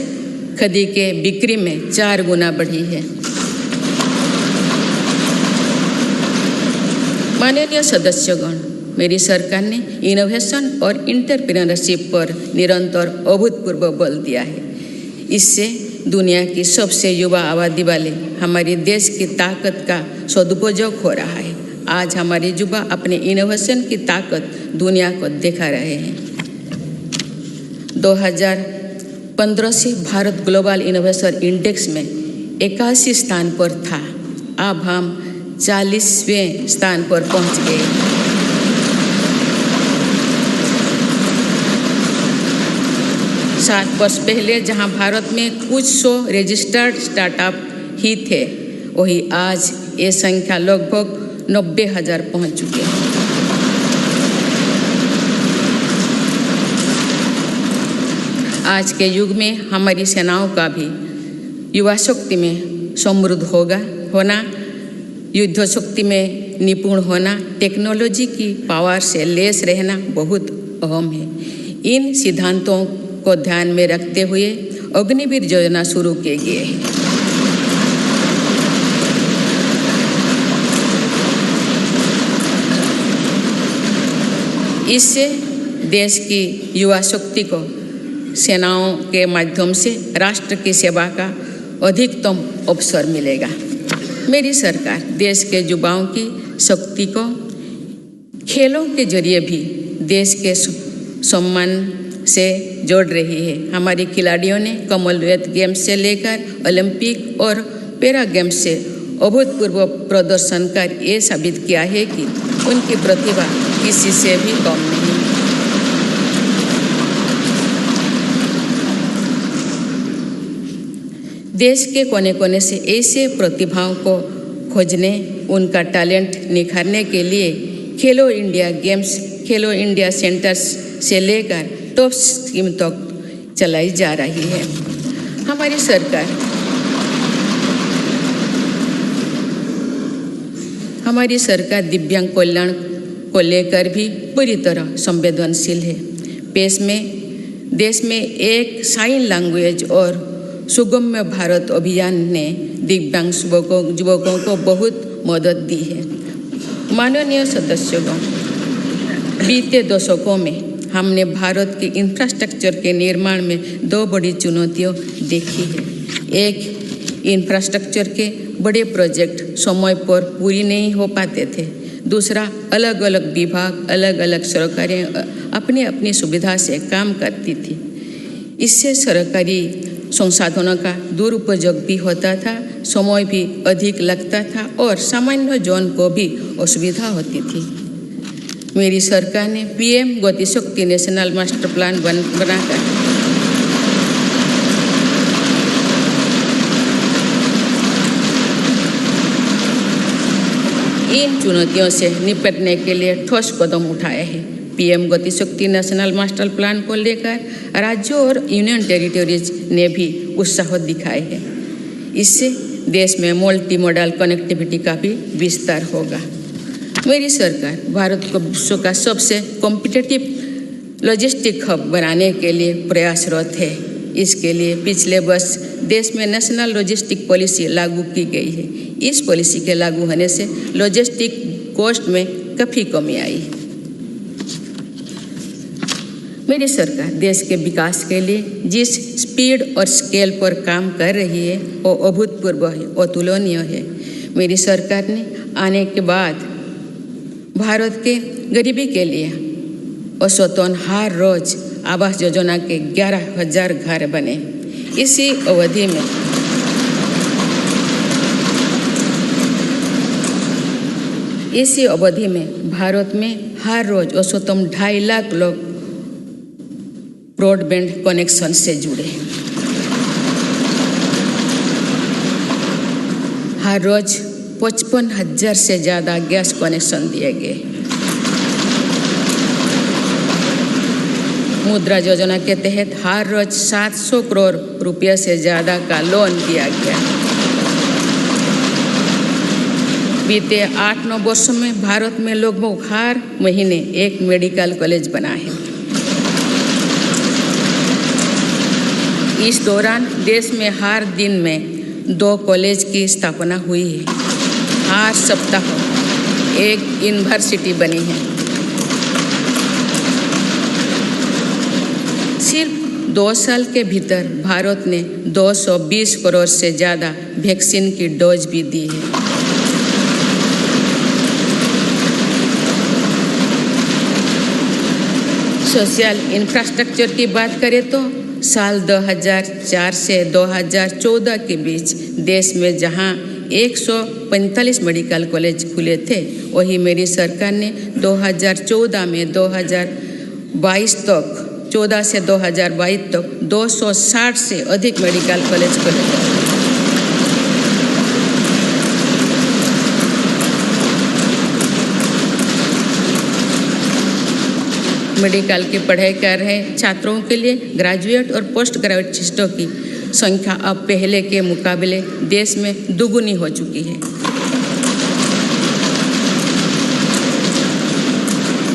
S1: खादी के बिक्री में 4 गुना बढ़ी है। माननीय सदस्यगण, मेरी सरकार ने इनोवेशन और एंटरप्रेन्योरशिप पर निरंतर अभूतपूर्व बल दिया है। इससे दुनिया की सबसे युवा आबादी वाले हमारे देश की ताकत का सदुपयोग हो रहा है। आज हमारे युवा अपने इनोवेशन की ताकत दुनिया को दिखा रहे हैं। 2015 से भारत ग्लोबल इनोवेशन इंडेक्स में 81 स्थान पर था। अब हम 40वें स्थान पर पहुंच गए। सात वर्ष पहले जहां भारत में कुछ 100 रजिस्टर्ड स्टार्टअप ही थे, वही आज ये संख्या लगभग 90,000 पहुंच चुकी है। आज के युग में हमारी सेनाओं का भी युवा शक्ति में समृद्ध होना, युद्ध शक्ति में निपुण होना, टेक्नोलॉजी की पावर से लेस रहना बहुत अहम है। इन सिद्धांतों को ध्यान में रखते हुए अग्निवीर योजना शुरू किए गए हैं। इससे देश की युवा शक्ति को सेनाओं के माध्यम से राष्ट्र की सेवा का अधिकतम अवसर मिलेगा। मेरी सरकार देश के युवाओं की शक्ति को खेलों के जरिए भी देश के सम्मान से जोड़ रही है। हमारे खिलाड़ियों ने कॉमनवेल्थ गेम्स से लेकर ओलंपिक और पैरा गेम्स से अभूतपूर्व प्रदर्शन कर ये साबित किया है कि उनकी प्रतिभा किसी से भी कम नहीं। देश के कोने कोने से ऐसे प्रतिभाओं को खोजने, उनका टैलेंट निखारने के लिए खेलो इंडिया गेम्स, खेलो इंडिया सेंटर्स से लेकर टॉप स्कीम तक चलाई जा रही है। हमारी सरकार दिव्यांग कल्याण को लेकर भी पूरी तरह संवेदनशील है। देश में एक साइन लैंग्वेज और सुगम्य भारत अभियान ने दिव्यांग युवकों को बहुत मदद दी है। माननीय सदस्यगण, बीते दशकों में हमने भारत के इंफ्रास्ट्रक्चर के निर्माण में दो बड़ी चुनौतियां देखी है। एक, इंफ्रास्ट्रक्चर के बड़े प्रोजेक्ट समय पर पूरी नहीं हो पाते थे। दूसरा, अलग अलग विभाग, अलग अलग सरकारें अपनी अपनी सुविधा से काम करती थी। इससे सरकारी संसाधनों का दुरुपयोग भी होता था, समय भी अधिक लगता था और सामान्य जन को भी असुविधा होती थी। मेरी सरकार ने पीएम गति शक्ति नेशनल मास्टर प्लान बनाकर इन चुनौतियों से निपटने के लिए ठोस कदम उठाए हैं। पीएम गति शक्ति नेशनल मास्टर प्लान को लेकर राज्यों और यूनियन टेरिटरीज ने भी उत्साह दिखाए हैं। इससे देश में मल्टी मॉडल कनेक्टिविटी का भी विस्तार होगा। मेरी सरकार भारत को विश्व का सबसे कॉम्पिटिटिव लॉजिस्टिक हब बनाने के लिए प्रयासरत है। इसके लिए पिछले वर्ष देश में नेशनल लॉजिस्टिक पॉलिसी लागू की गई है। इस पॉलिसी के लागू होने से लॉजिस्टिक कॉस्ट में काफ़ी कमी आई। मेरी सरकार देश के विकास के लिए जिस स्पीड और स्केल पर काम कर रही है वो अभूतपूर्व है, अतुलनीय है। मेरी सरकार ने आने के बाद भारत के गरीबी के लिए औसतन हर रोज आवास योजना के 11,000 घर बने। इसी अवधि में भारत में हर रोज औसतन 2.5 लाख लोग ब्रॉडबैंड कनेक्शन से जुड़े। हर रोज 55,000 से ज़्यादा गैस कनेक्शन दिए गए। मुद्रा योजना के तहत हर रोज 700 करोड़ रुपये से ज़्यादा का लोन दिया गया। बीते 8-9 वर्षों में भारत में लगभग हर महीने एक मेडिकल कॉलेज बना है। इस दौरान देश में हर दिन में 2 कॉलेज की स्थापना हुई है। हर सप्ताह एक यूनिवर्सिटी बनी है। सिर्फ 2 साल के भीतर भारत ने 220 करोड़ से ज़्यादा वैक्सीन की डोज भी दी है। सोशल इंफ्रास्ट्रक्चर की बात करें तो साल 2004 से 2014 के बीच देश में जहां 145 मेडिकल कॉलेज खुले थे, वही मेरी सरकार ने 2014 में 2022 तक 14 से 2022 तक 260 से अधिक मेडिकल कॉलेज खोले थे। मेडिकल की पढ़ाई कर रहे छात्रों के लिए ग्रेजुएट और पोस्ट ग्रेजुएटों की संख्या अब पहले के मुकाबले देश में दुगुनी हो चुकी है।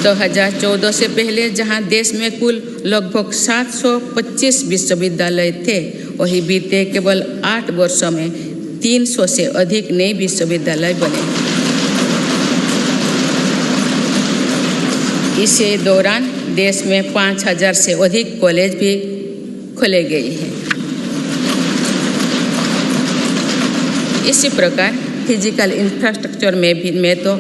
S1: 2014 से पहले जहां देश में कुल लगभग 725 विश्वविद्यालय थे, वही बीते केवल 8 वर्षों में 300 से अधिक नए विश्वविद्यालय बने। इसी दौरान देश में 5,000 से अधिक कॉलेज भी खोले गए हैं। इसी प्रकार फिजिकल इंफ्रास्ट्रक्चर में तो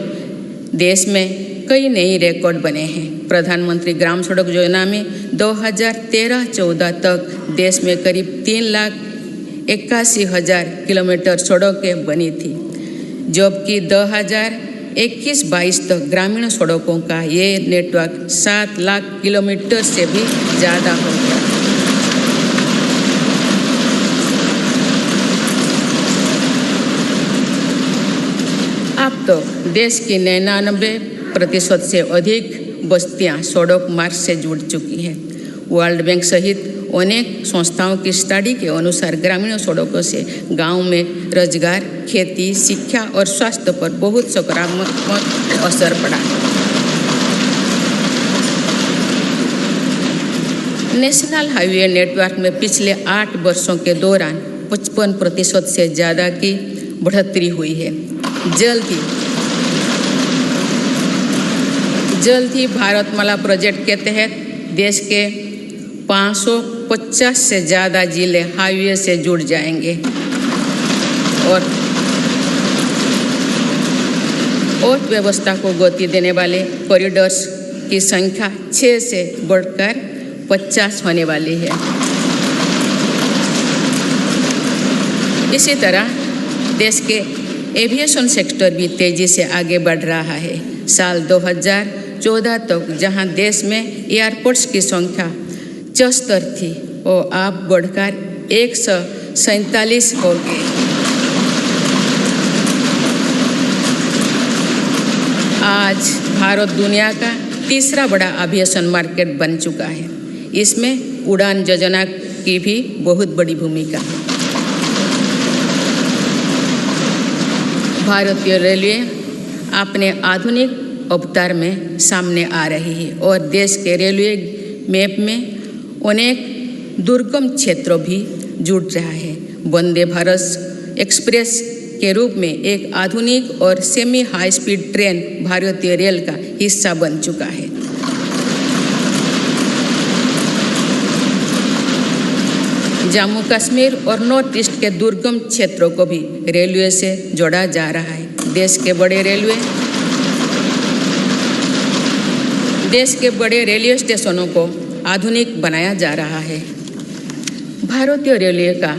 S1: देश में कई नए रिकॉर्ड बने हैं। प्रधानमंत्री ग्राम सड़क योजना में 2013-14 तक देश में करीब 3,81,000 किलोमीटर सड़कें बनी थी, जबकि 2021-22 तक ग्रामीण सड़कों का ये नेटवर्क 7 लाख किलोमीटर से भी ज़्यादा हो गया। अब तो देश की 99% से अधिक बस्तियां सड़क मार्ग से जुड़ चुकी हैं। वर्ल्ड बैंक सहित अनेक संस्थाओं की स्टडी के अनुसार ग्रामीण सड़कों से गांव में रोजगार, खेती, शिक्षा और स्वास्थ्य पर बहुत सकारात्मक असर पड़ा। नेशनल हाईवे नेटवर्क में पिछले 8 वर्षों के दौरान 55% से ज़्यादा की बढ़ोतरी हुई है। जल्द ही भारतमाला प्रोजेक्ट के तहत देश के 550 से ज़्यादा जिले हाईवे से जुड़ जाएंगे और अर्थव्यवस्था को गति देने वाले कॉरिडोर्स की संख्या 6 से बढ़कर 50 होने वाली है। इसी तरह देश के एविएशन सेक्टर भी तेज़ी से आगे बढ़ रहा है। साल 2014 तक जहां देश में एयरपोर्ट्स की संख्या 74 थी, वो अब बढ़कर 147 हो गई। आज भारत दुनिया का तीसरा बड़ा एविएशन मार्केट बन चुका है। इसमें उड़ान योजना की भी बहुत बड़ी भूमिका है। भारतीय रेलवे अपने आधुनिक अवतार में सामने आ रही है और देश के रेलवे मैप में अनेक दुर्गम क्षेत्रों भी जुड़ रहा है। वंदे भारत एक्सप्रेस के रूप में एक आधुनिक और सेमी हाई स्पीड ट्रेन भारतीय रेल का हिस्सा बन चुका है। जम्मू कश्मीर और नॉर्थ ईस्ट के दुर्गम क्षेत्रों को भी रेलवे से जोड़ा जा रहा है। देश के बड़े रेलवे स्टेशनों को आधुनिक बनाया जा रहा है। भारतीय रेलवे का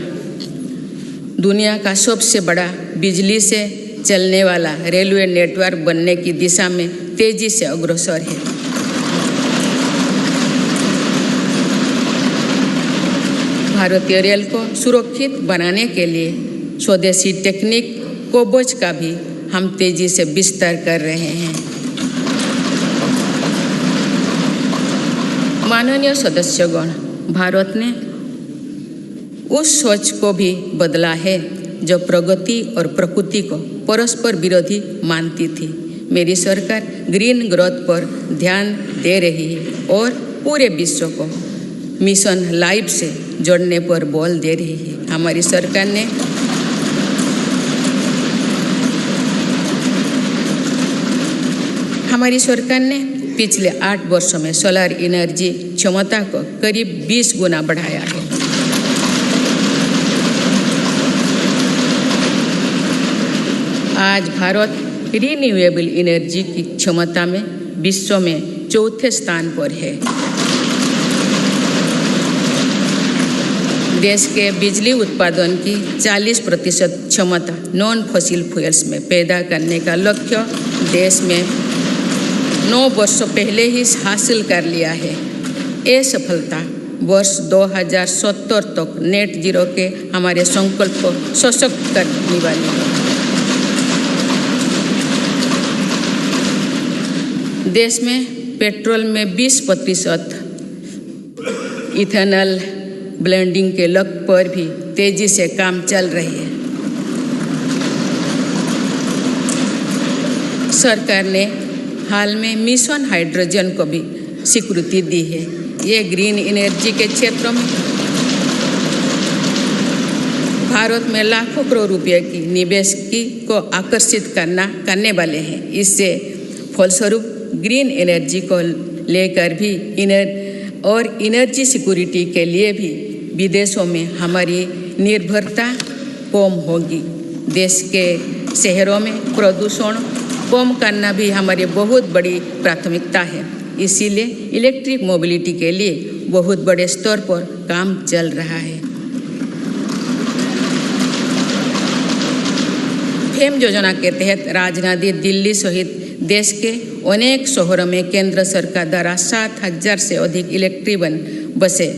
S1: दुनिया का सबसे बड़ा बिजली से चलने वाला रेलवे नेटवर्क बनने की दिशा में तेजी से अग्रसर है। भारतीय रेल को सुरक्षित बनाने के लिए स्वदेशी टेक्निक कोबोज का भी हम तेजी से विस्तार कर रहे हैं। माननीय सदस्यगण, भारत ने उस सोच को भी बदला है जो प्रगति और प्रकृति को परस्पर विरोधी मानती थी। मेरी सरकार ग्रीन ग्रोथ पर ध्यान दे रही है और पूरे विश्व को मिशन लाइफ से जोड़ने पर बल दे रही है। हमारी सरकार ने पिछले 8 वर्षों में सोलर एनर्जी क्षमता को करीब 20 गुना बढ़ाया है। आज भारत रिन्यूएबल एनर्जी की क्षमता में विश्व में 4थे स्थान पर है। देश के बिजली उत्पादन की 40% क्षमता नॉन फॉसिल फ्यूल्स में पैदा करने का लक्ष्य देश में 9 वर्षों पहले ही हासिल कर लिया है। ये सफलता वर्ष 2070 तक नेट जीरो के हमारे संकल्प को सशक्त करने वाली है। देश में पेट्रोल में 20% इथेनॉल ब्लेंडिंग के लक्ष्य पर भी तेजी से काम चल रही है। सरकार ने हाल में मिशन हाइड्रोजन को भी स्वीकृति दी है। ये ग्रीन एनर्जी के क्षेत्रों में भारत में लाखों करोड़ रुपए की निवेश को आकर्षित करने वाले हैं। इससे फलस्वरूप ग्रीन एनर्जी को लेकर भी एनर्जी सिक्योरिटी के लिए भी विदेशों में हमारी निर्भरता कम होगी। देश के शहरों में प्रदूषण कम करना भी हमारी बहुत बड़ी प्राथमिकता है। इसीलिए इलेक्ट्रिक मोबिलिटी के लिए बहुत बड़े स्तर पर काम चल रहा है। फेम योजना के तहत राजधानी दिल्ली सहित देश के अनेक शहरों में केंद्र सरकार द्वारा 7,000 से अधिक इलेक्ट्रिक बसें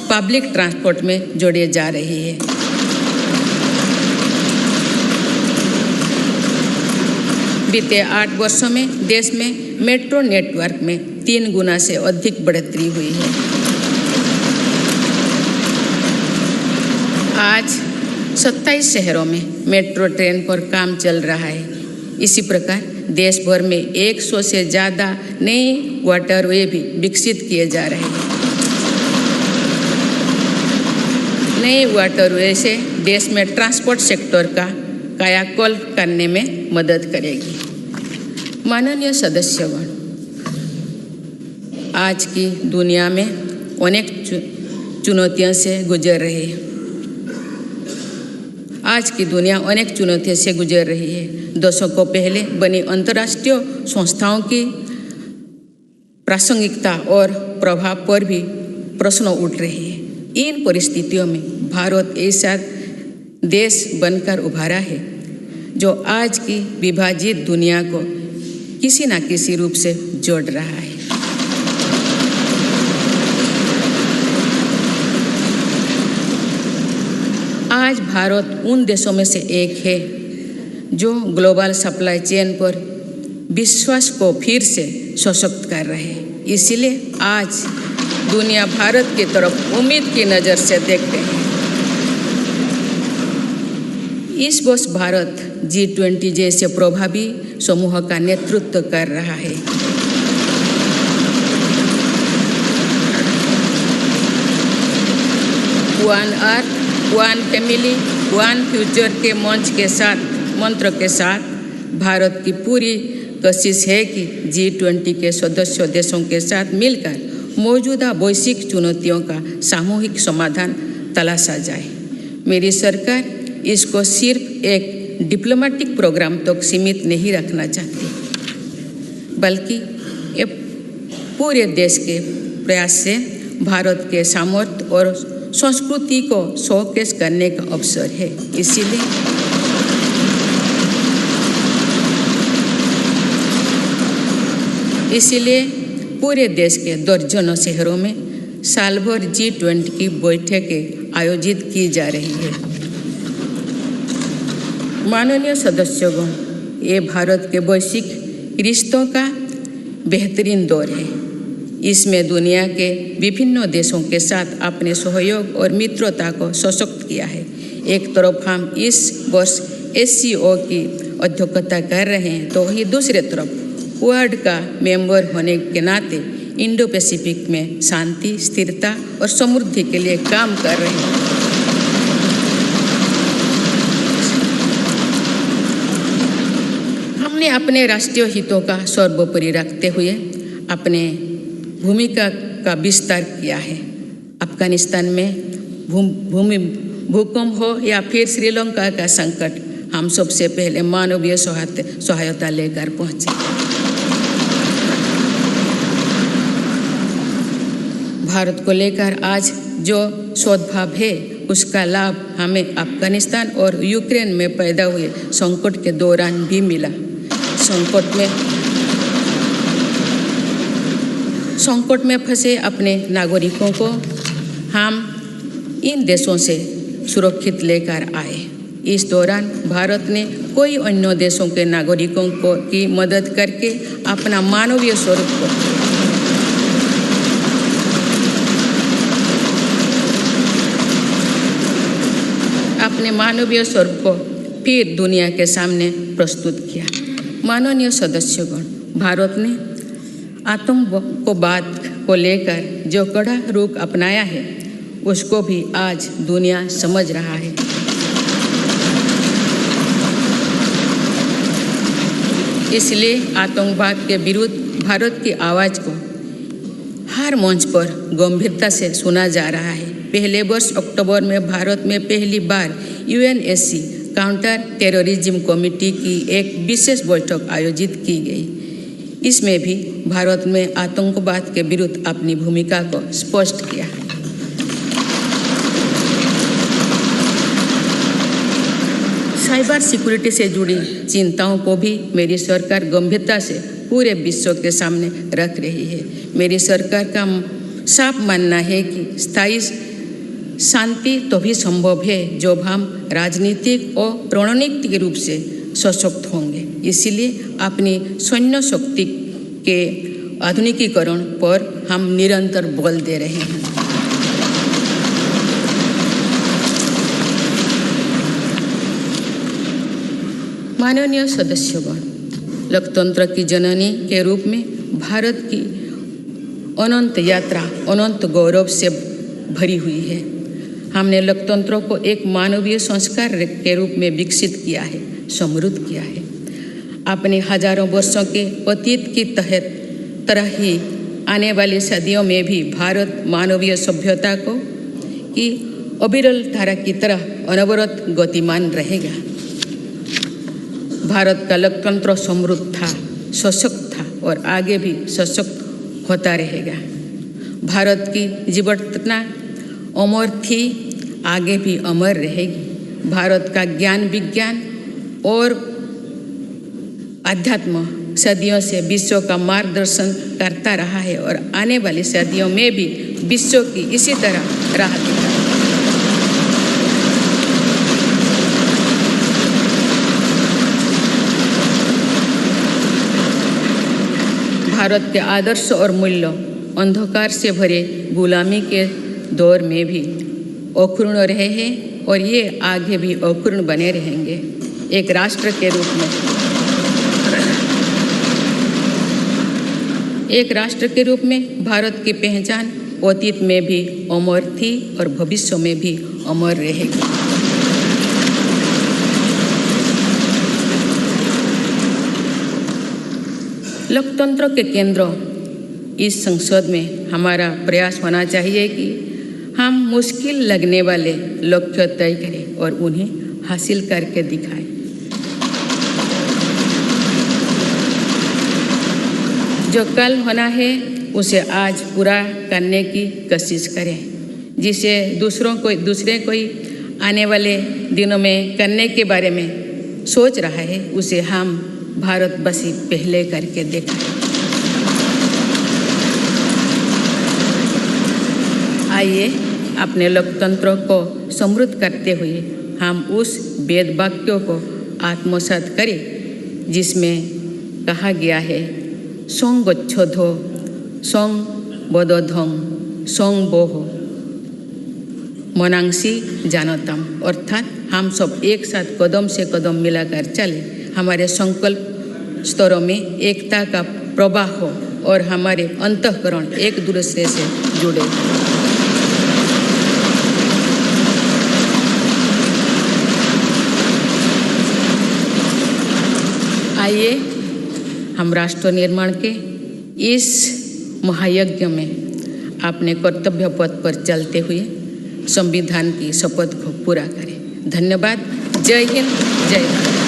S1: पब्लिक ट्रांसपोर्ट में जोड़ी जा रही है। बीते 8 वर्षों में देश में मेट्रो नेटवर्क में 3 गुना से अधिक बढ़ोतरी हुई है। आज 27 शहरों में मेट्रो ट्रेन पर काम चल रहा है। इसी प्रकार देश भर में 100 से ज़्यादा नए वाटरवे भी विकसित किए जा रहे हैं। नए वाटरवे से देश में ट्रांसपोर्ट सेक्टर का कायाकल्प करने में मदद करेगी। माननीय सदस्यगण, आज की दुनिया में अनेक चुनौतियों से गुजर रही है। आज की दुनिया अनेक चुनौतियों से गुजर रही है। दशकों पहले बनी अंतर्राष्ट्रीय संस्थाओं की प्रासंगिकता और प्रभाव पर भी प्रश्न उठ रही है। इन परिस्थितियों में भारत ऐसा देश बनकर उभरा है जो आज की विभाजित दुनिया को किसी न किसी रूप से जोड़ रहा है। आज भारत उन देशों में से एक है जो ग्लोबल सप्लाई चेन पर विश्वास को फिर से सशक्त कर रहे हैं। इसलिए आज दुनिया भारत की तरफ उम्मीद की नज़र से देख रही है। इस वर्ष भारत G20 जैसे प्रभावी समूह का नेतृत्व कर रहा है। One earth, one family, one future के मंत्र के साथ भारत की पूरी कोशिश है कि G20 के सदस्य देशों के साथ मिलकर मौजूदा वैश्विक चुनौतियों का सामूहिक समाधान तलाशा जाए। मेरी सरकार इसको सिर्फ एक डिप्लोमेटिक प्रोग्राम तक सीमित नहीं रखना चाहती, बल्कि ये पूरे देश के प्रयास से भारत के सामर्थ्य और संस्कृति को शोकेस करने का अवसर है। इसीलिए पूरे देश के दर्जनों शहरों में साल भर G20 की बैठकें आयोजित की जा रही है। माननीय सदस्यगण, ये भारत के वैश्विक रिश्तों का बेहतरीन दौर है। इसमें दुनिया के विभिन्न देशों के साथ अपने सहयोग और मित्रता को सशक्त किया है। एक तरफ हम इस वर्ष SCO की अध्यक्षता कर रहे हैं, तो वही दूसरे तरफ वर्ल्ड का मेंबर होने के नाते इंडो पैसिफिक में शांति, स्थिरता और समृद्धि के लिए काम कर रहे हैं। हमने अपने राष्ट्रीय हितों का सर्वोपरि रखते हुए अपने भूमिका का विस्तार किया है। अफगानिस्तान में भूकंप हो या फिर श्रीलंका का संकट, हम सबसे पहले मानवीय सहायता लेकर पहुंचे। भारत को लेकर आज जो सद्भाव है, उसका लाभ हमें अफगानिस्तान और यूक्रेन में पैदा हुए संकट के दौरान भी मिला। संकट में फंसे अपने नागरिकों को हम इन देशों से सुरक्षित लेकर आए। इस दौरान भारत ने कई अन्य देशों के नागरिकों की मदद करके अपना मानवीय स्वरूप को फिर दुनिया के सामने प्रस्तुत किया। माननीय सदस्यगण, भारत ने आतंकवाद को लेकर जो कड़ा रुख अपनाया है, उसको भी आज दुनिया समझ रहा है। इसलिए आतंकवाद के विरुद्ध भारत की आवाज़ को हर मंच पर गंभीरता से सुना जा रहा है। पहले वर्ष अक्टूबर में भारत में पहली बार UNSC काउंटर टेररिज्म कमेटी की एक विशेष बैठक आयोजित की गई। इसमें भी भारत में आतंकवाद के विरुद्ध अपनी भूमिका को स्पष्ट किया। साइबर सिक्योरिटी से जुड़ी चिंताओं को भी मेरी सरकार गंभीरता से पूरे विश्व के सामने रख रही है। मेरी सरकार का साफ मानना है कि स्थायी शांति तभी संभव है जब हम राजनीतिक और रणनीतिक रूप से सशक्त होंगे। इसीलिए अपनी सैन्य शक्ति के आधुनिकीकरण पर हम निरंतर बल दे रहे हैं। माननीय सदस्यगण, लोकतंत्र की जननी के रूप में भारत की अनंत यात्रा अनंत गौरव से भरी हुई है। हमने लोकतंत्र को एक मानवीय संस्कार के रूप में विकसित किया है, समृद्ध किया है। अपने हजारों वर्षों के अतीत की तरह ही आने वाली सदियों में भी भारत मानवीय सभ्यता को की अविरल धारा की तरह अनवरत गतिमान रहेगा। भारत का लोकतंत्र समृद्ध था, सशक्त था और आगे भी सशक्त होता रहेगा। भारत की जीवटता अमर थी, आगे भी अमर रहेगी। भारत का ज्ञान विज्ञान और अध्यात्म सदियों से विश्व का मार्गदर्शन करता रहा है और आने वाली सदियों में भी विश्व की इसी तरह राह दिखाएगा। भारत के आदर्श और मूल्य अंधकार से भरे गुलामी के दौर में भी अक्षुण्ण रहे हैं और ये आगे भी अक्षुण्ण बने रहेंगे। एक राष्ट्र के रूप में भारत की पहचान अतीत में भी अमर थी और भविष्य में भी अमर रहेगी। लोकतंत्र के केंद्र इस संसद में हमारा प्रयास होना चाहिए कि हम मुश्किल लगने वाले लक्ष्य तय करें और उन्हें हासिल करके दिखाएं। जो कल होना है उसे आज पूरा करने की कोशिश करें। जिसे दूसरे कोई आने वाले दिनों में करने के बारे में सोच रहा है उसे हम भारतवासी पहले करके दिखाएं। आइए अपने लोकतंत्र को समृद्ध करते हुए हम उस वेद वाक्यों को आत्मसात करें जिसमें कहा गया है, संगच्छोधो संबोधोधं संबोहो मनांसी जानतम। अर्थात हम सब एक साथ कदम से कदम मिलाकर चले, हमारे संकल्प स्तरों में एकता का प्रवाह हो और हमारे अंतःकरण एक दूसरे से जुड़े। आइए हम राष्ट्र निर्माण के इस महायज्ञ में अपने कर्तव्य पथ पर चलते हुए संविधान की शपथ को पूरा करें। धन्यवाद। जय हिंद, जय भारत।